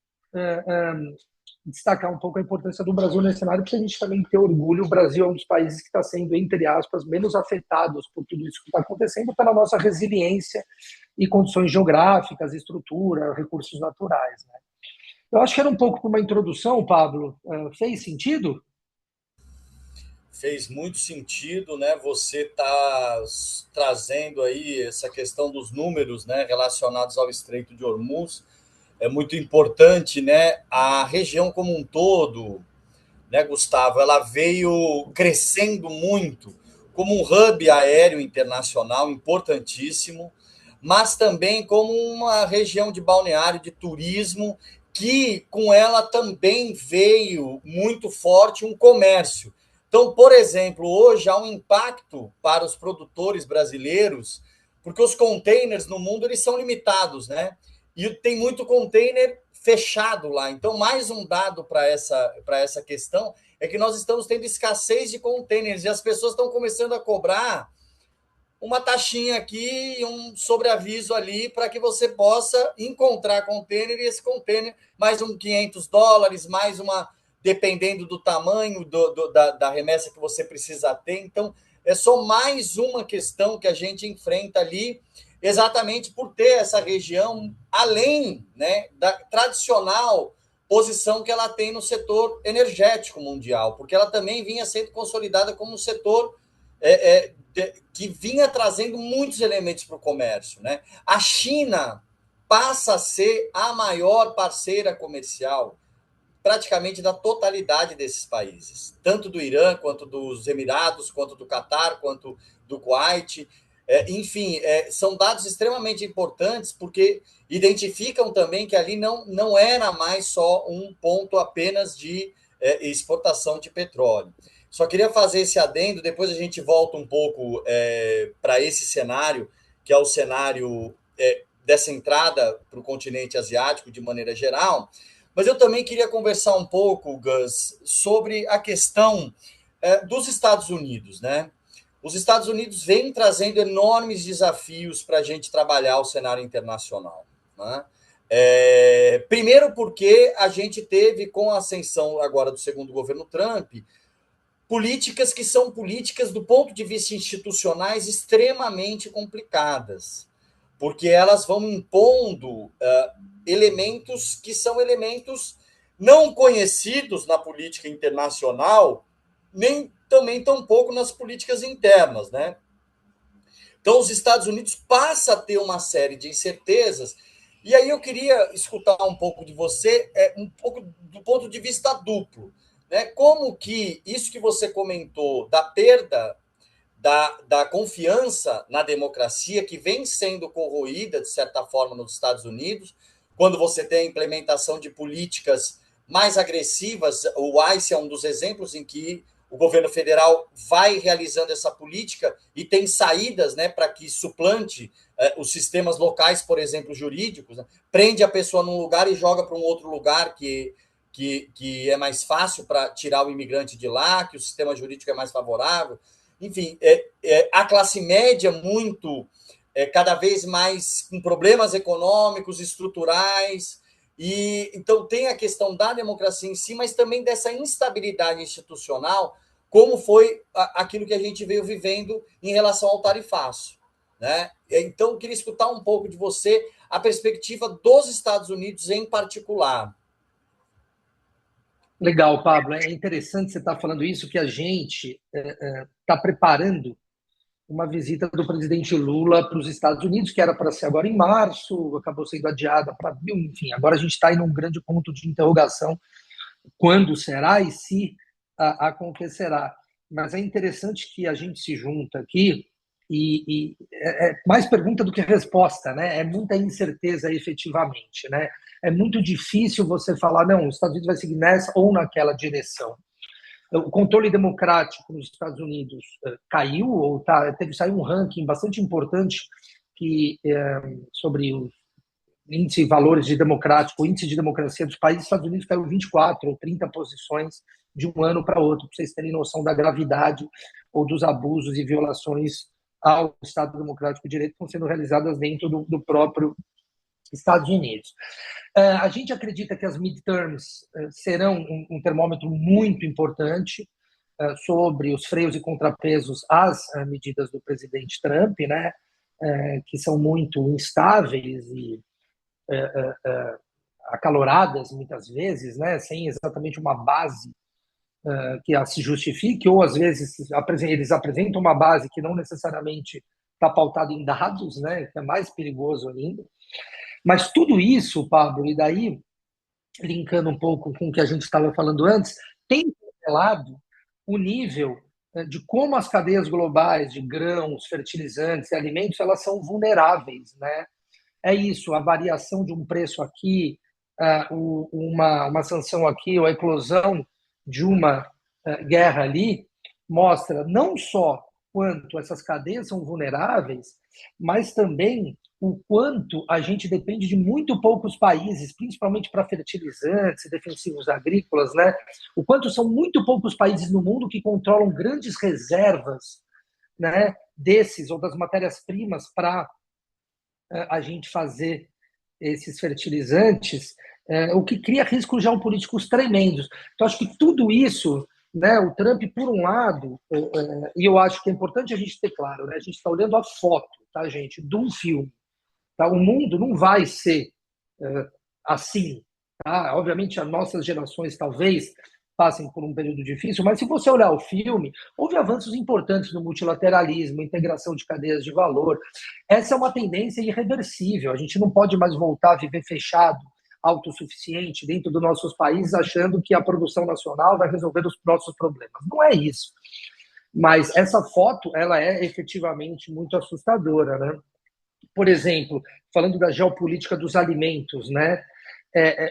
destacar um pouco a importância do Brasil nesse cenário, porque a gente também tem orgulho. O Brasil é um dos países que está sendo, entre aspas, menos afetados por tudo isso que está acontecendo, pela nossa resiliência e condições geográficas, estrutura, recursos naturais, né? Eu acho que era um pouco para uma introdução, Pablo. Fez sentido? Fez muito sentido, né? Você está trazendo aí essa questão dos números, né, relacionados ao Estreito de Hormuz. É muito importante, né? A região como um todo, né, Gustavo, ela veio crescendo muito como um hub aéreo internacional importantíssimo, mas também como uma região de balneário, de turismo, que com ela também veio muito forte um comércio. Então, por exemplo, hoje há um impacto para os produtores brasileiros, porque os containers no mundo eles são limitados, né? E tem muito container fechado lá. Então, mais um dado para essa questão é que nós estamos tendo escassez de containers e as pessoas estão começando a cobrar uma taxinha aqui e um sobreaviso ali para que você possa encontrar container e esse container, mais um $500, mais uma, dependendo do tamanho da remessa que você precisa ter. Então, é só mais uma questão que a gente enfrenta ali, exatamente por ter essa região, além, né, da tradicional posição que ela tem no setor energético mundial, porque ela também vinha sendo consolidada como um setor que vinha trazendo muitos elementos para o comércio, né? A China passa a ser a maior parceira comercial praticamente da totalidade desses países, tanto do Irã, quanto dos Emirados, quanto do Catar, quanto do Kuwait. Enfim, são dados extremamente importantes, porque identificam também que ali não era mais só um ponto apenas de exportação de petróleo. Só queria fazer esse adendo, depois a gente volta um pouco para esse cenário, que é o cenário dessa entrada para o continente asiático de maneira geral. Mas eu também queria conversar um pouco, Gus, sobre a questão dos Estados Unidos, né? Os Estados Unidos vêm trazendo enormes desafios para a gente trabalhar o cenário internacional, né? Primeiro porque a gente teve, com a ascensão agora do segundo governo Trump, políticas que são políticas, do ponto de vista institucionais, extremamente complicadas, porque elas vão impondo elementos que são elementos não conhecidos na política internacional, nem também tampouco nas políticas internas, né? Então, os Estados Unidos passam a ter uma série de incertezas, e aí eu queria escutar um pouco de você, um pouco do ponto de vista duplo, né? Como que isso que você comentou da perda da confiança na democracia, que vem sendo corroída, de certa forma, nos Estados Unidos, quando você tem a implementação de políticas mais agressivas. O ICE é um dos exemplos em que o governo federal vai realizando essa política e tem saídas, né, para que suplante os sistemas locais, por exemplo, jurídicos, né? Prende a pessoa num lugar e joga para um outro lugar que é mais fácil para tirar o imigrante de lá, que o sistema jurídico é mais favorável. Enfim, a classe média muito, cada vez mais com problemas econômicos, estruturais, e então tem a questão da democracia em si, mas também dessa instabilidade institucional, como foi aquilo que a gente veio vivendo em relação ao tarifaço, né? Então, eu queria escutar um pouco de você a perspectiva dos Estados Unidos em particular. Legal, Pablo. É interessante você estar falando isso, que a gente está preparando uma visita do presidente Lula para os Estados Unidos, que era para ser agora em março, acabou sendo adiada para abril, enfim. Agora a gente está em um grande ponto de interrogação, quando será e se acontecerá. Mas é interessante que a gente se junta aqui e é mais pergunta do que resposta, né? É muita incerteza efetivamente, né? É muito difícil você falar, não, os Estados Unidos vai seguir nessa ou naquela direção. O controle democrático nos Estados Unidos caiu, ou saiu um ranking bastante importante sobre o índice de valores de democrático, o índice de democracia dos países. Dos Estados Unidos caiu 24 ou 30 posições de um ano para outro, para vocês terem noção da gravidade ou dos abusos e violações ao Estado Democrático de Direito que estão sendo realizadas dentro do próprio Estados Unidos. A gente acredita que as midterms serão um termômetro muito importante sobre os freios e contrapesos às medidas do presidente Trump, né, que são muito instáveis e acaloradas muitas vezes, né, sem exatamente uma base que a se justifique, ou às vezes eles apresentam uma base que não necessariamente está pautada em dados, né, que é mais perigoso ainda. Mas tudo isso, Pablo, e daí, linkando um pouco com o que a gente estava falando antes, tem revelado o nível de como as cadeias globais de grãos, fertilizantes e alimentos elas são vulneráveis, né? É isso, a variação de um preço aqui, uma sanção aqui, ou a eclosão de uma guerra ali, mostra não só quanto essas cadeias são vulneráveis, mas também o quanto a gente depende de muito poucos países, principalmente para fertilizantes e defensivos agrícolas, né? O quanto são muito poucos países no mundo que controlam grandes reservas, né, desses ou das matérias-primas para a gente fazer esses fertilizantes, o que cria riscos geopolíticos tremendos. Então, acho que tudo isso, né, o Trump, por um lado, e eu acho que é importante a gente ter claro, né, a gente está olhando a foto, tá, gente, de um filme. Tá? O mundo não vai ser assim. Tá? Obviamente, as nossas gerações talvez passem por um período difícil, mas se você olhar o filme, houve avanços importantes no multilateralismo, integração de cadeias de valor. Essa é uma tendência irreversível. A gente não pode mais voltar a viver fechado, autossuficiente dentro dos nossos países, achando que a produção nacional vai resolver os nossos problemas. Não é isso. Mas essa foto, ela é efetivamente muito assustadora, né? Por exemplo, falando da geopolítica dos alimentos, né?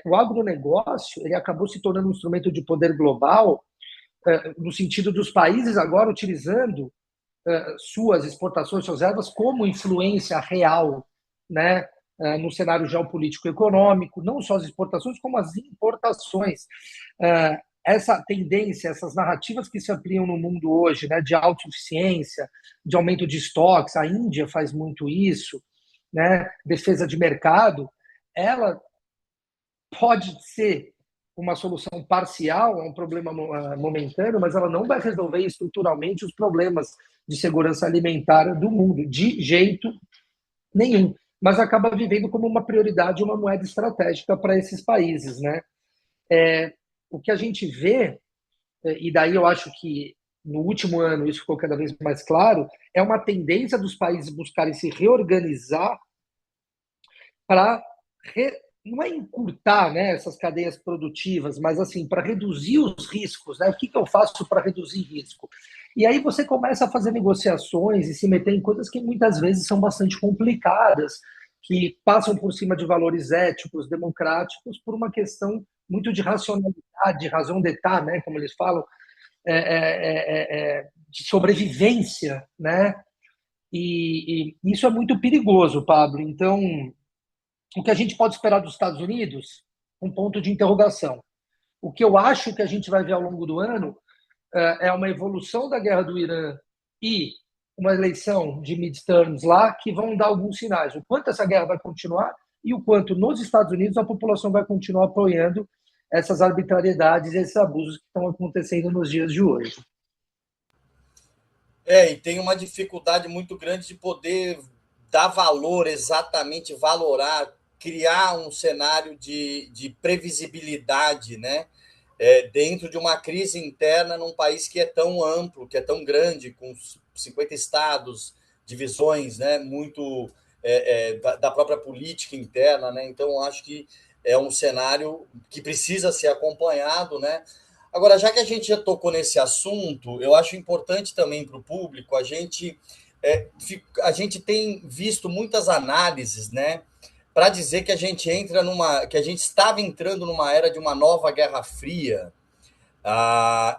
O agronegócio ele acabou se tornando um instrumento de poder global, no sentido dos países agora utilizando suas exportações, suas ervas, como influência real, né? No cenário geopolítico econômico, não só as exportações, como as importações. Essa tendência, essas narrativas que se ampliam no mundo hoje, né, de autossuficiência, de aumento de estoques, a Índia faz muito isso, né, defesa de mercado, ela pode ser uma solução parcial a um problema momentâneo, mas ela não vai resolver estruturalmente os problemas de segurança alimentar do mundo, de jeito nenhum. Mas acaba vivendo como uma prioridade, uma moeda estratégica para esses países, né? O que a gente vê, e daí eu acho que no último ano isso ficou cada vez mais claro, é uma tendência dos países buscarem se reorganizar para não é encurtar, né, essas cadeias produtivas, mas assim para reduzir os riscos, né? O que eu faço para reduzir risco? E aí você começa a fazer negociações e se meter em coisas que muitas vezes são bastante complicadas, que passam por cima de valores éticos, democráticos, por uma questão muito de racionalidade, de raison d'être, né, como eles falam, de sobrevivência, né? E isso é muito perigoso, Pablo. Então, o que a gente pode esperar dos Estados Unidos? Um ponto de interrogação. O que eu acho que a gente vai ver ao longo do ano é uma evolução da guerra do Irã e uma eleição de midterms lá que vão dar alguns sinais. O quanto essa guerra vai continuar e o quanto nos Estados Unidos a população vai continuar apoiando essas arbitrariedades e esses abusos que estão acontecendo nos dias de hoje. E tem uma dificuldade muito grande de poder dar valor, exatamente valorar, criar um cenário de previsibilidade, né? Dentro de uma crise interna num país que é tão amplo, que é tão grande, com 50 estados, divisões, né? Muito da própria política interna, né? Então, acho que é um cenário que precisa ser acompanhado, né? Agora, já que a gente já tocou nesse assunto, eu acho importante também para o público, a gente tem visto muitas análises, né, para dizer que a gente estava entrando numa era de uma nova Guerra Fria,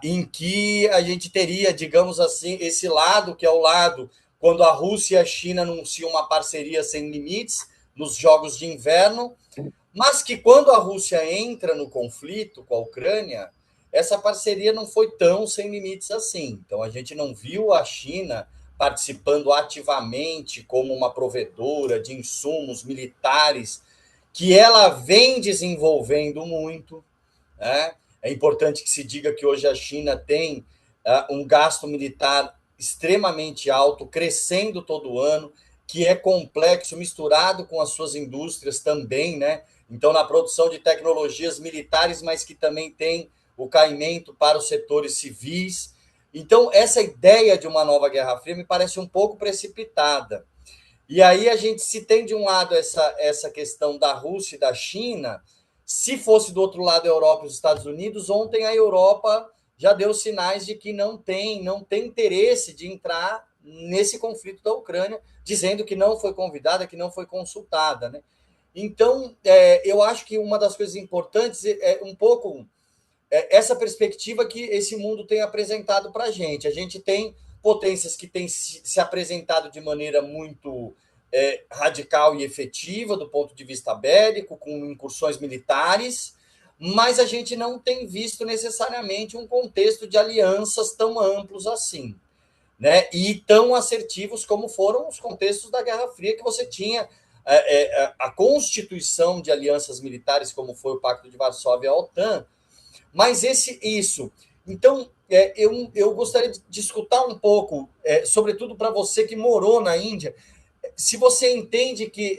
em que a gente teria, digamos assim, esse lado, que é o lado quando a Rússia e a China anunciam uma parceria sem limites nos Jogos de Inverno, mas que quando a Rússia entra no conflito com a Ucrânia, essa parceria não foi tão sem limites assim. Então, a gente não viu a China participando ativamente como uma provedora de insumos militares, que ela vem desenvolvendo muito, né? É importante que se diga que hoje a China tem um gasto militar extremamente alto, crescendo todo ano, que é complexo, misturado com as suas indústrias também, né? Então, na produção de tecnologias militares, mas que também tem o caimento para os setores civis. Então, essa ideia de uma nova Guerra Fria me parece um pouco precipitada. E aí a gente, se tem de um lado essa questão da Rússia e da China, se fosse do outro lado a Europa e os Estados Unidos, ontem a Europa já deu sinais de que não tem interesse de entrar nesse conflito da Ucrânia, dizendo que não foi convidada, que não foi consultada, né? Então, eu acho que uma das coisas importantes é um pouco essa perspectiva que esse mundo tem apresentado para a gente. A gente tem potências que têm se apresentado de maneira muito radical e efetiva do ponto de vista bélico, com incursões militares, mas a gente não tem visto necessariamente um contexto de alianças tão amplos assim, né? E tão assertivos como foram os contextos da Guerra Fria, que você tinha a constituição de alianças militares, como foi o Pacto de Varsóvia e a OTAN, mas isso. Então, eu gostaria de escutar um pouco, sobretudo para você que morou na Índia, se você entende que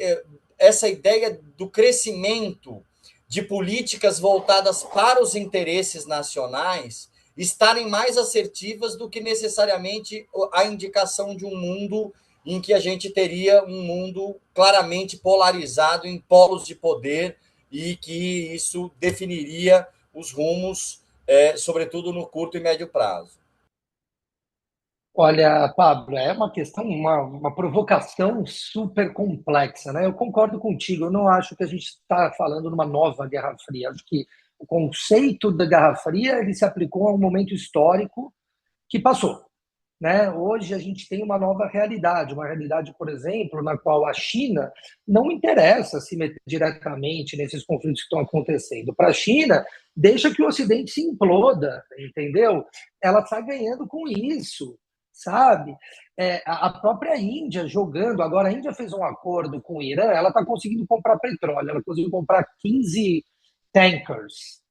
essa ideia do crescimento de políticas voltadas para os interesses nacionais estarem mais assertivas do que necessariamente a indicação de um mundo em que a gente teria um mundo claramente polarizado em polos de poder e que isso definiria os rumos, sobretudo no curto e médio prazo. Olha, Pablo, é uma questão, uma provocação super complexa, né? Eu concordo contigo, eu não acho que a gente está falando numa nova Guerra Fria. Acho que o conceito da Guerra Fria ele se aplicou a um momento histórico que passou, né? Hoje a gente tem uma realidade, por exemplo, na qual a China não interessa se meter diretamente nesses conflitos que estão acontecendo. Para a China, deixa que o Ocidente se imploda, entendeu? Ela está ganhando com isso, sabe? A própria Índia jogando, agora a Índia fez um acordo com o Irã, ela está conseguindo comprar petróleo, ela conseguiu comprar 15 tankers,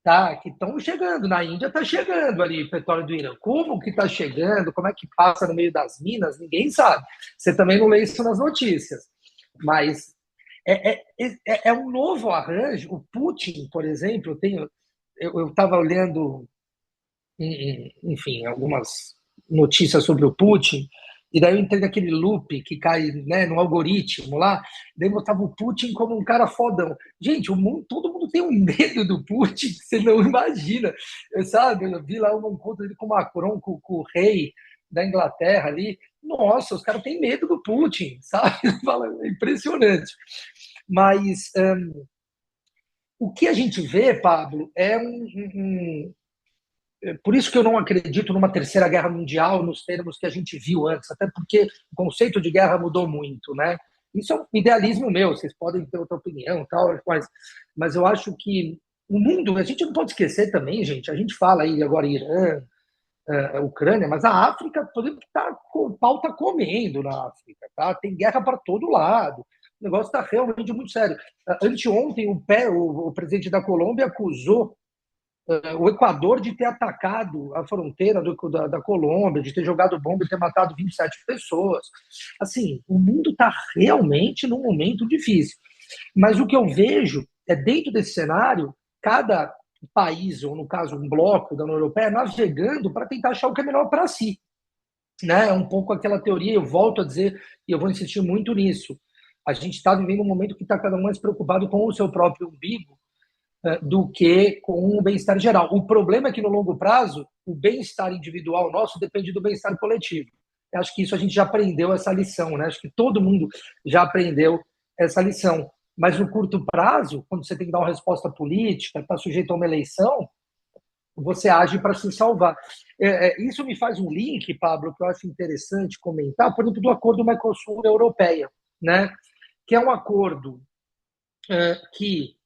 tá, que estão chegando. Na Índia está chegando ali petróleo do Irã. Como que está chegando? Como é que passa no meio das minas? Ninguém sabe. Você também não lê isso nas notícias. Mas é um novo arranjo. O Putin, por exemplo, eu estava olhando, enfim, algumas notícias sobre o Putin, e daí eu entrei naquele loop que cai, né, no algoritmo lá, daí botava o Putin como um cara fodão. Gente, todo mundo tem um medo do Putin que você não imagina, sabe? Eu vi lá um encontro dele com o Macron, com o rei da Inglaterra ali. Nossa, os caras têm medo do Putin, sabe? É impressionante. Mas o que a gente vê, Pablo, é por isso que eu não acredito numa terceira guerra mundial nos termos que a gente viu antes, até porque o conceito de guerra mudou muito, né? Isso é um idealismo meu, vocês podem ter outra opinião, tal, mas eu acho que o mundo, a gente não pode esquecer também, gente, a gente fala aí agora Irã, Ucrânia, mas a África, por exemplo, o pau tá comendo na África, tá? Tem guerra para todo lado. O negócio está realmente muito sério. Anteontem, o presidente da Colômbia acusou o Equador de ter atacado a fronteira da Colômbia, de ter jogado bomba e ter matado 27 pessoas. Assim, o mundo está realmente num momento difícil. Mas o que eu vejo é, dentro desse cenário, cada país, ou no caso um bloco da União Europeia, navegando para tentar achar o que é melhor para si. Né? É um pouco aquela teoria, eu volto a dizer, e eu vou insistir muito nisso. A gente está vivendo um momento que está cada um mais preocupado com o seu próprio umbigo do que com o bem-estar geral. O problema é que, no longo prazo, o bem-estar individual nosso depende do bem-estar coletivo. Eu acho que isso a gente já aprendeu essa lição, né? Acho que todo mundo já aprendeu essa lição. Mas no curto prazo, quando você tem que dar uma resposta política, está sujeito a uma eleição, você age para se salvar. Isso me faz um link, Pablo, que eu acho interessante comentar, por exemplo, do acordo Mercosul-Europeia, né? Que é um acordo que,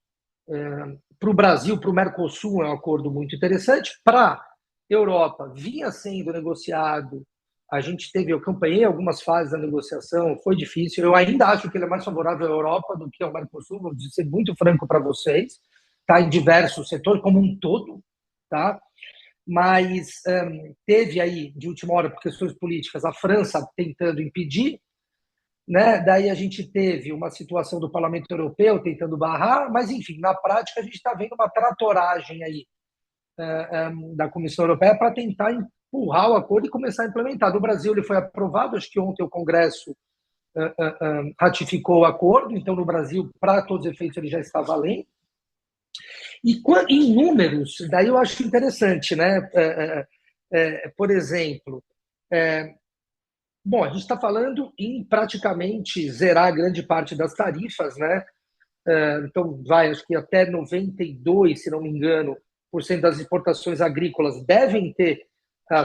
para o Brasil, para o Mercosul, é um acordo muito interessante. Para a Europa, vinha sendo negociado. A gente teve, eu acompanhei algumas fases da negociação, foi difícil. Eu ainda acho que ele é mais favorável à Europa do que ao Mercosul, vou ser muito franco para vocês, tá? Em diversos setores, como um todo, tá? Mas teve aí, de última hora, por questões políticas, a França tentando impedir, né? Daí a gente teve uma situação do Parlamento Europeu tentando barrar, mas, enfim, na prática a gente está vendo uma tratoragem aí da Comissão Europeia para tentar empurrar o acordo e começar a implementar. No Brasil ele foi aprovado, acho que ontem o Congresso ratificou o acordo, então no Brasil, para todos os efeitos, ele já está valendo. E em números, daí eu acho interessante, né? Por exemplo, bom, a gente está falando em praticamente zerar grande parte das tarifas, né? Então, acho que até 92, se não me engano, por cento das exportações agrícolas devem ter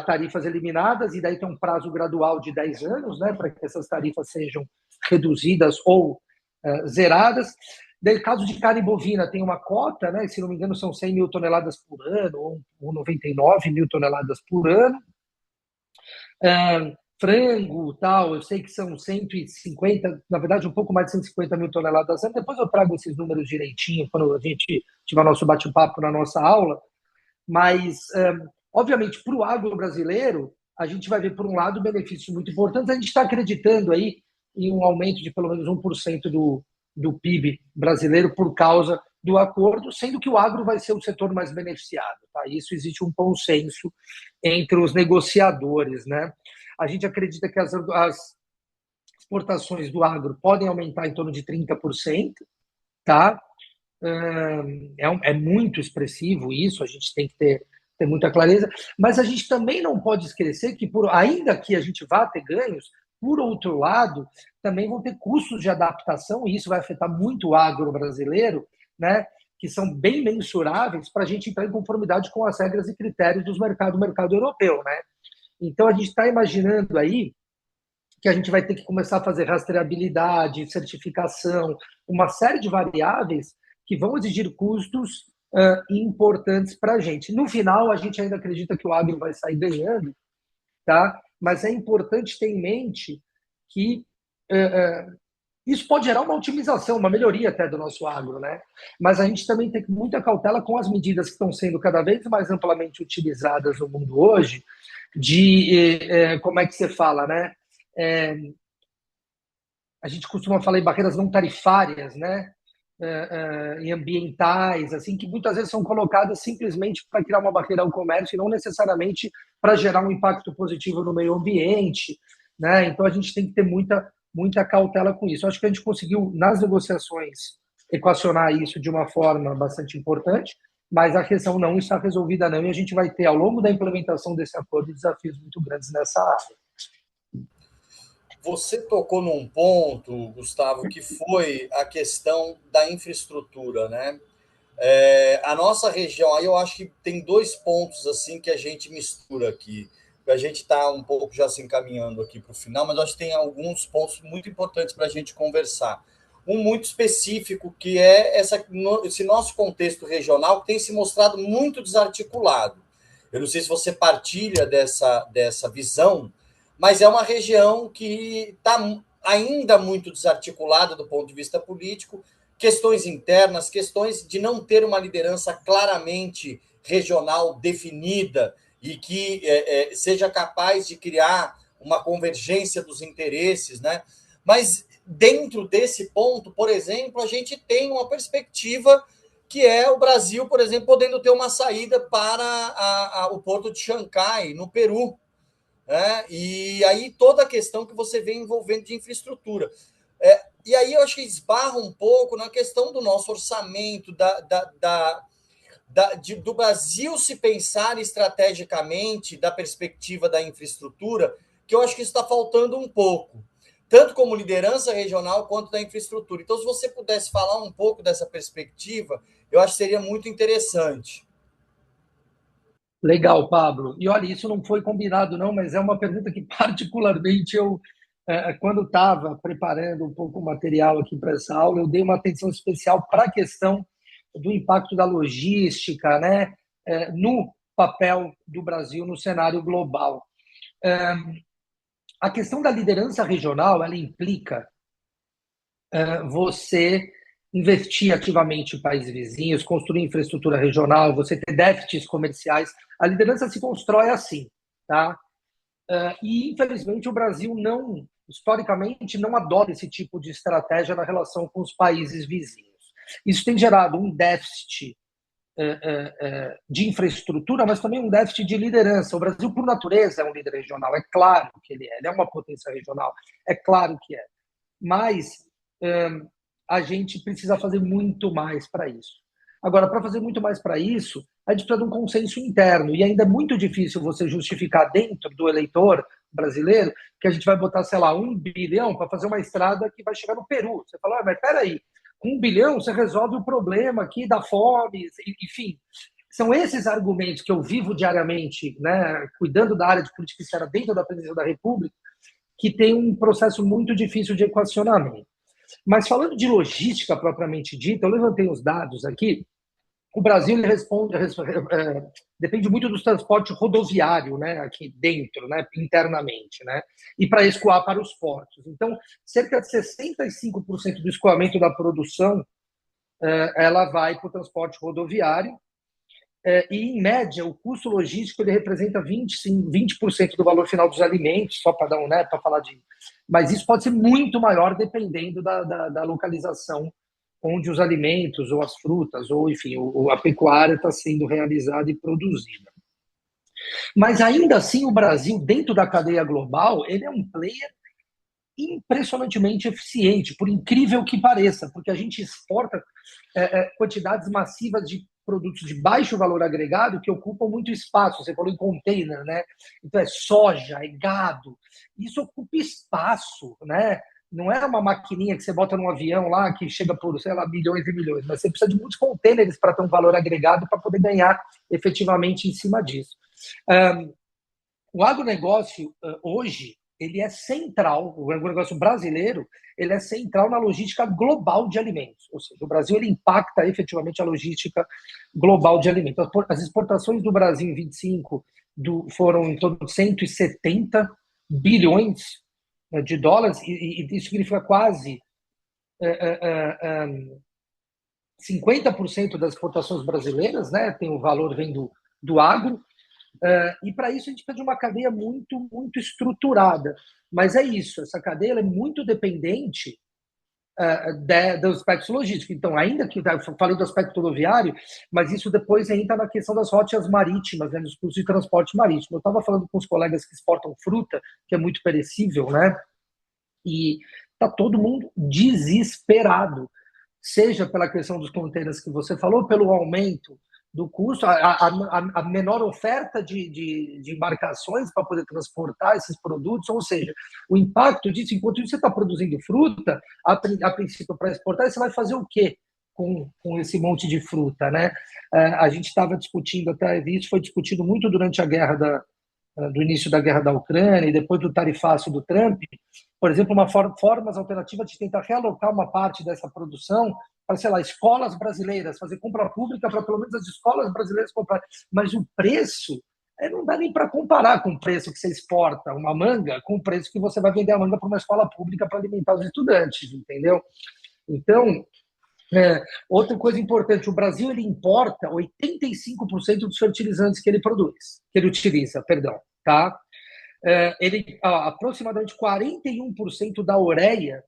tarifas eliminadas, e daí tem um prazo gradual de 10 anos, né, para que essas tarifas sejam reduzidas ou zeradas. Daí, caso de carne bovina, tem uma cota, né, se não me engano, são 100 mil toneladas por ano, ou 99 mil toneladas por ano. Frango, tal, eu sei que são 150, na verdade, um pouco mais de 150 mil toneladas. Depois eu trago esses números direitinho quando a gente tiver nosso bate-papo na nossa aula. Mas, obviamente, para o agro brasileiro, a gente vai ver, por um lado, benefícios muito importantes. A gente está acreditando aí em um aumento de pelo menos 1% do PIB brasileiro por causa do acordo, sendo que o agro vai ser o setor mais beneficiado. Tá? Isso existe um consenso entre os negociadores, né? A gente acredita que as exportações do agro podem aumentar em torno de 30%, tá? É muito expressivo isso, a gente tem que ter muita clareza, mas a gente também não pode esquecer que, ainda que a gente vá ter ganhos, por outro lado, também vão ter custos de adaptação, e isso vai afetar muito o agro brasileiro, né, que são bem mensuráveis para a gente entrar em conformidade com as regras e critérios do mercado europeu, né? Então, a gente está imaginando aí que a gente vai ter que começar a fazer rastreabilidade, certificação, uma série de variáveis que vão exigir custos importantes para a gente. No final, a gente ainda acredita que o agro vai sair ganhando, tá? Mas é importante ter em mente que isso pode gerar uma otimização, uma melhoria até do nosso agro, né? Mas a gente também tem muita cautela com as medidas que estão sendo cada vez mais amplamente utilizadas no mundo hoje, como é que você fala, né? A gente costuma falar em barreiras não tarifárias, né? E ambientais, assim, que muitas vezes são colocadas simplesmente para criar uma barreira ao comércio e não necessariamente para gerar um impacto positivo no meio ambiente, né? Então a gente tem que ter muita cautela com isso. Eu acho que a gente conseguiu, nas negociações, equacionar isso de uma forma bastante importante, mas a questão não está resolvida não, e a gente vai ter, ao longo da implementação desse acordo, desafios muito grandes nessa área. Você tocou num ponto, Gustavo, que foi a questão da infraestrutura, né? A nossa região, aí eu acho que tem dois pontos assim que a gente mistura aqui. A gente está um pouco já se encaminhando aqui para o final, mas acho que tem alguns pontos muito importantes para a gente conversar. Um muito específico, que é esse nosso contexto regional, que tem se mostrado muito desarticulado. Eu não sei se você partilha dessa visão, mas é uma região que está ainda muito desarticulada do ponto de vista político, questões internas, questões de não ter uma liderança claramente regional definida e que seja capaz de criar uma convergência dos interesses, né? Mas dentro desse ponto, por exemplo, a gente tem uma perspectiva que é o Brasil, por exemplo, podendo ter uma saída para o porto de Xangai, no Peru, né? E aí toda a questão que você vem envolvendo de infraestrutura. E aí eu acho que esbarra um pouco na questão do nosso orçamento, do Brasil se pensar estrategicamente da perspectiva da infraestrutura, que eu acho que isso está faltando um pouco, tanto como liderança regional quanto da infraestrutura. Então, se você pudesse falar um pouco dessa perspectiva, eu acho que seria muito interessante. Legal, Pablo. E olha, isso não foi combinado, não, mas é uma pergunta que, particularmente, quando estava preparando um pouco o material aqui para essa aula, eu dei uma atenção especial para a questão do impacto da logística, né, no papel do Brasil no cenário global. A questão da liderança regional, ela implica você investir ativamente em países vizinhos, construir infraestrutura regional, você ter déficits comerciais. A liderança se constrói assim, tá? E, infelizmente, o Brasil não, historicamente, não adota esse tipo de estratégia na relação com os países vizinhos. Isso tem gerado um déficit de infraestrutura, mas também um déficit de liderança. O Brasil, por natureza, é um líder regional, é claro que ele é uma potência regional, é claro que é. Mas a gente precisa fazer muito mais para isso. Agora, para fazer muito mais para isso, a gente precisa de um consenso interno, e ainda é muito difícil você justificar dentro do eleitor brasileiro que a gente vai botar, sei lá, 1 bilhão para fazer uma estrada que vai chegar no Peru. Você fala, mas peraí, com 1 bilhão você resolve o problema aqui da fome, enfim. São esses argumentos que eu vivo diariamente, né, cuidando da área de política externa dentro da presidência da República, que tem um processo muito difícil de equacionamento. Mas falando de logística propriamente dita, eu levantei os dados aqui. O Brasil ele depende muito do transporte rodoviário, né, aqui dentro, né, internamente, né, e para escoar para os portos. Então, cerca de 65% do escoamento da produção ela vai para o transporte rodoviário. E, em média, o custo logístico ele representa 20% do valor final dos alimentos, só para dar um, né, para falar de. Mas isso pode ser muito maior dependendo da localização onde os alimentos, ou as frutas, ou, enfim, a pecuária está sendo realizada e produzida. Mas, ainda assim, o Brasil, dentro da cadeia global, ele é um player impressionantemente eficiente, por incrível que pareça, porque a gente exporta quantidades massivas de produtos de baixo valor agregado que ocupam muito espaço. Você falou em container, né? Então é soja, é gado. Isso ocupa espaço, né? Não é uma maquininha que você bota num avião lá que chega por, sei lá, milhões e milhões, mas você precisa de muitos containers para ter um valor agregado para poder ganhar efetivamente em cima disso. O agronegócio hoje ele é central, o agronegócio brasileiro ele é central na logística global de alimentos, ou seja, o Brasil ele impacta efetivamente a logística global de alimentos. As exportações do Brasil em 25 foram em torno de 170 bilhões de dólares, e isso significa quase 50% das exportações brasileiras, né, tem o valor vem do agro. E para isso a gente precisa de uma cadeia muito, muito estruturada. Mas é isso, essa cadeia é muito dependente do aspecto logístico. Então, ainda que eu falei do aspecto rodoviário, mas isso depois entra na questão das rotas marítimas, né, nos custos de transporte marítimo. Eu estava falando com os colegas que exportam fruta, que é muito perecível, né? E está todo mundo desesperado, seja pela questão dos contêineres que você falou, pelo aumento do custo, a menor oferta de embarcações para poder transportar esses produtos, ou seja, o impacto disso, enquanto você está produzindo fruta, a princípio para exportar, você vai fazer o quê com esse monte de fruta, né? A gente estava discutindo, até isso foi discutido muito durante a guerra do início da guerra da Ucrânia e depois do tarifaço do Trump, por exemplo, formas alternativas de tentar realocar uma parte dessa produção para, sei lá, escolas brasileiras, fazer compra pública para pelo menos as escolas brasileiras comprarem. Mas o preço não dá nem para comparar com o preço que você exporta uma manga com o preço que você vai vender a manga para uma escola pública para alimentar os estudantes, entendeu? Então, outra coisa importante, o Brasil ele importa 85% dos fertilizantes que ele produz, que ele utiliza, perdão, tá? Aproximadamente 41% da ureia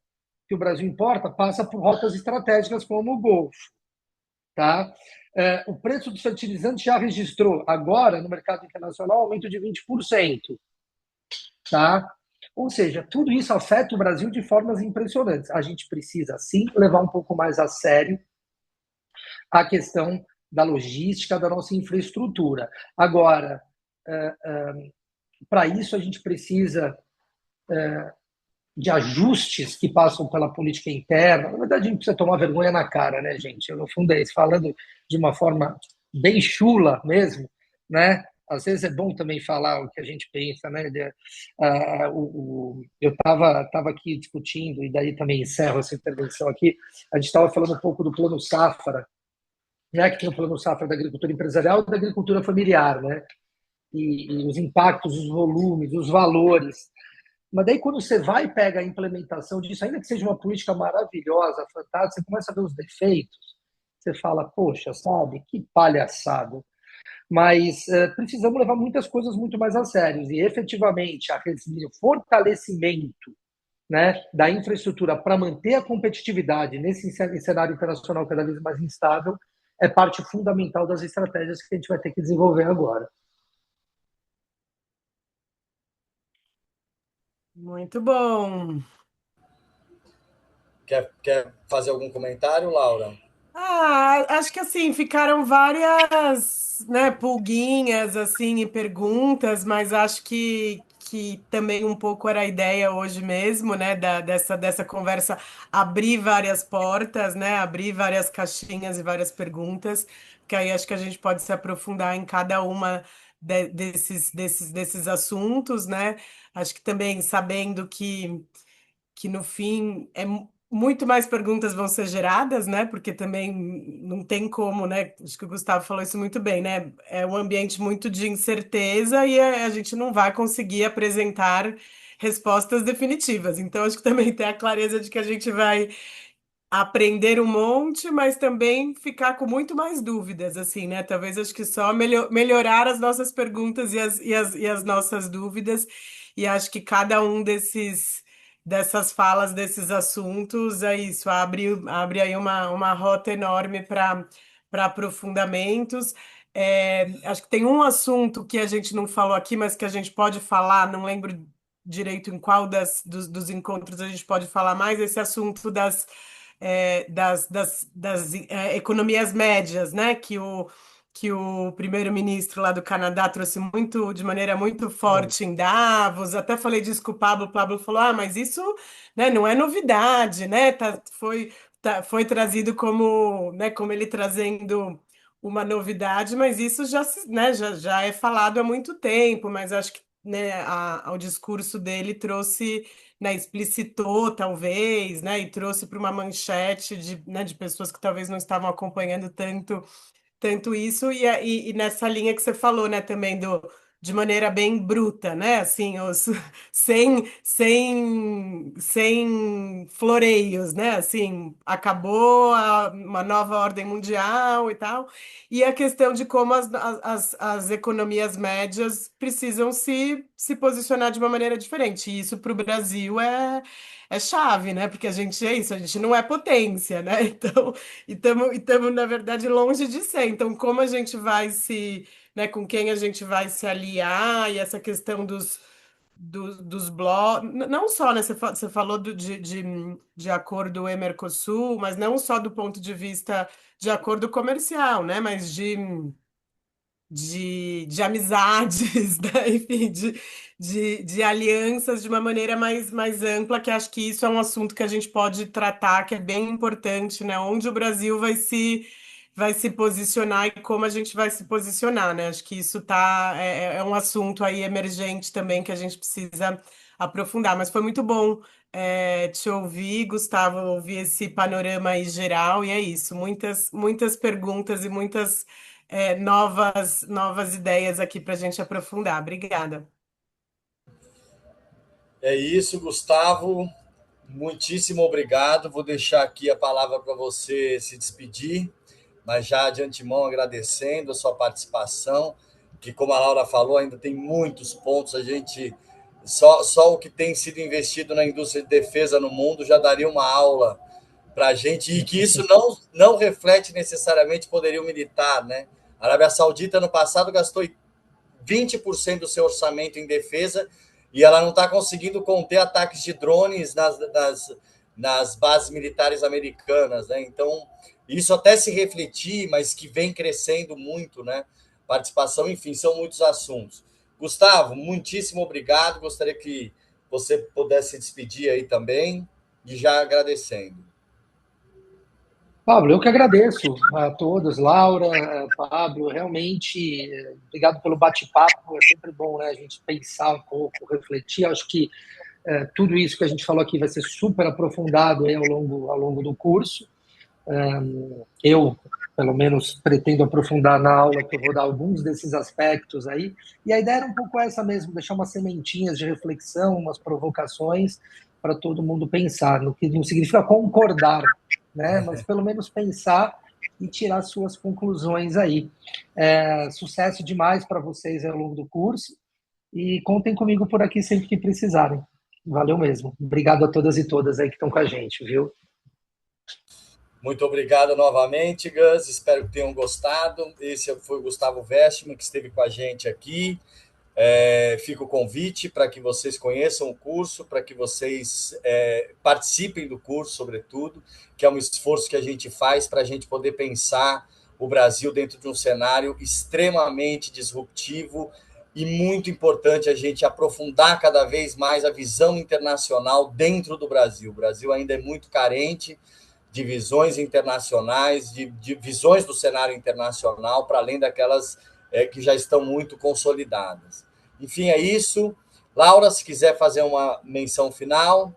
que o Brasil importa passa por rotas estratégicas como o Golfo, tá? O preço dos fertilizantes já registrou agora no mercado internacional um aumento de 20%, tá? Ou seja, tudo isso afeta o Brasil de formas impressionantes. A gente precisa, sim, levar um pouco mais a sério a questão da logística, da nossa infraestrutura. Agora, para isso, a gente precisa de ajustes que passam pela política interna. Na verdade, a gente precisa tomar vergonha na cara, né, gente? No fundo é isso, falando de uma forma bem chula mesmo, né? às vezes é bom também falar o que a gente pensa, né? Eu estava aqui discutindo, e daí também encerro essa intervenção aqui, a gente estava falando um pouco do Plano Safra, né? Que tem o Plano Safra da agricultura empresarial e da agricultura familiar, né? E os impactos, os volumes, os valores. Mas daí, quando você vai e pega a implementação disso, ainda que seja uma política maravilhosa, fantástica, você começa a ver os defeitos, você fala, poxa, sabe, que palhaçada. Mas precisamos levar muitas coisas muito mais a sério. E, efetivamente, o fortalecimento, né, da infraestrutura para manter a competitividade nesse cenário internacional cada vez mais instável é parte fundamental das estratégias que a gente vai ter que desenvolver agora. Muito bom. Quer fazer algum comentário, Laura? Acho que assim, ficaram várias, né, pulguinhas assim e perguntas, mas acho que também um pouco era a ideia hoje mesmo, né, dessa conversa abrir várias portas, né, abrir várias caixinhas e várias perguntas, que aí acho que a gente pode se aprofundar em cada uma desses assuntos, né? Acho que também sabendo que no fim muito mais perguntas vão ser geradas, né? Porque também não tem como, né? Acho que o Gustavo falou isso muito bem, né? É um ambiente muito de incerteza e a gente não vai conseguir apresentar respostas definitivas. Então, acho que também tem a clareza de que a gente vai aprender um monte, mas também ficar com muito mais dúvidas, assim, né? Talvez acho que só melhorar as nossas perguntas e as nossas dúvidas, e acho que cada um dessas falas, desses assuntos, é isso, abre aí uma rota enorme para aprofundamentos. Acho que tem um assunto que a gente não falou aqui, mas que a gente pode falar, não lembro direito em qual dos encontros a gente pode falar mais, esse assunto das economias médias, né? Que o primeiro-ministro lá do Canadá trouxe muito, de maneira muito forte em Davos. Até falei disso com o Pablo falou: mas isso, né, não é novidade, né? Foi trazido como, né, como ele trazendo uma novidade, mas isso já é falado há muito tempo, mas acho que, né, o discurso dele trouxe, né, explicitou talvez, né, e trouxe para uma manchete de pessoas que talvez não estavam acompanhando tanto isso, e nessa linha que você falou, né, também de maneira bem bruta, né, assim, sem floreios, né, assim, acabou uma nova ordem mundial e tal, e a questão de como as economias médias precisam se posicionar de uma maneira diferente, e isso para o Brasil é chave, né, porque a gente é isso, a gente não é potência, né, então e estamos, na verdade, longe de ser. Então, como a gente vai né, com quem a gente vai se aliar e essa questão dos blocos, não só, né, você falou de acordo E-Mercosul, mas não só do ponto de vista de acordo comercial, né, mas de amizades, né? Enfim, de alianças de uma maneira mais ampla, que acho que isso é um assunto que a gente pode tratar, que é bem importante, né? Onde o Brasil vai se posicionar e como a gente vai se posicionar, né? Acho que isso é um assunto aí emergente também que a gente precisa aprofundar. Mas foi muito bom. Te ouvir, Gustavo, ouvir esse panorama aí geral, e é isso. Muitas perguntas e muitas novas ideias aqui para a gente aprofundar. Obrigada. É isso, Gustavo. Muitíssimo obrigado. Vou deixar aqui a palavra para você se despedir, mas já de antemão agradecendo a sua participação, que, como a Laura falou, ainda tem muitos pontos. A gente só o que tem sido investido na indústria de defesa no mundo já daria uma aula para a gente, e que isso não reflete necessariamente poderio militar, né? A Arábia Saudita, no passado, gastou 20% do seu orçamento em defesa e ela não está conseguindo conter ataques de drones nas bases militares americanas, né? Então, isso até se refletir, mas que vem crescendo muito, né? Participação, enfim, são muitos assuntos. Gustavo, muitíssimo obrigado. Gostaria que você pudesse se despedir aí também, e já agradecendo. Pablo, eu que agradeço a todos, Laura, Pablo, realmente, obrigado pelo bate-papo, é sempre bom, né, a gente pensar um pouco, refletir, acho que tudo isso que a gente falou aqui vai ser super aprofundado aí ao longo do curso. Eu, pelo menos, pretendo aprofundar na aula, que eu vou dar alguns desses aspectos aí. E a ideia era um pouco essa mesmo, deixar umas sementinhas de reflexão, umas provocações para todo mundo pensar, no que não significa concordar, né? Mas pelo menos pensar e tirar suas conclusões aí. Sucesso demais para vocês ao longo do curso e contem comigo por aqui sempre que precisarem. Valeu mesmo. Obrigado a todas e todas aí que estão com a gente, viu? Muito obrigado novamente, Gus. Espero que tenham gostado. Esse foi o Gustavo Vestman, que esteve com a gente aqui. Fica o convite para que vocês conheçam o curso, para que vocês participem do curso, sobretudo, que é um esforço que a gente faz para a gente poder pensar o Brasil dentro de um cenário extremamente disruptivo e muito importante a gente aprofundar cada vez mais a visão internacional dentro do Brasil. O Brasil ainda é muito carente de visões internacionais, de visões do cenário internacional, para além daquelas que já estão muito consolidadas. Enfim, é isso. Laura, se quiser fazer uma menção final,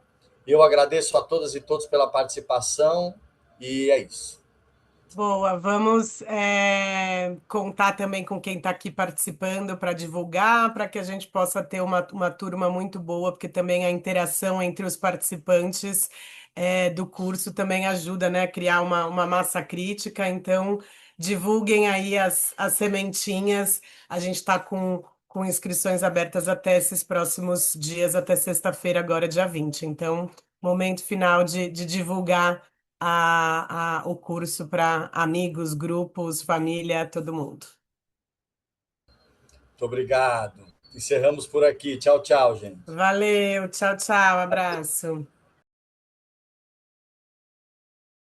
eu agradeço a todas e todos pela participação, e é isso. Boa, vamos contar também com quem está aqui participando para divulgar, para que a gente possa ter uma turma muito boa, porque também a interação entre os participantes do curso também ajuda, né, a criar uma massa crítica. Então, divulguem aí as sementinhas. A gente está com inscrições abertas até esses próximos dias, até sexta-feira, agora, dia 20. Então, momento final de divulgar o curso para amigos, grupos, família, todo mundo. Muito obrigado. Encerramos por aqui. Tchau, tchau, gente. Valeu, tchau, tchau, abraço.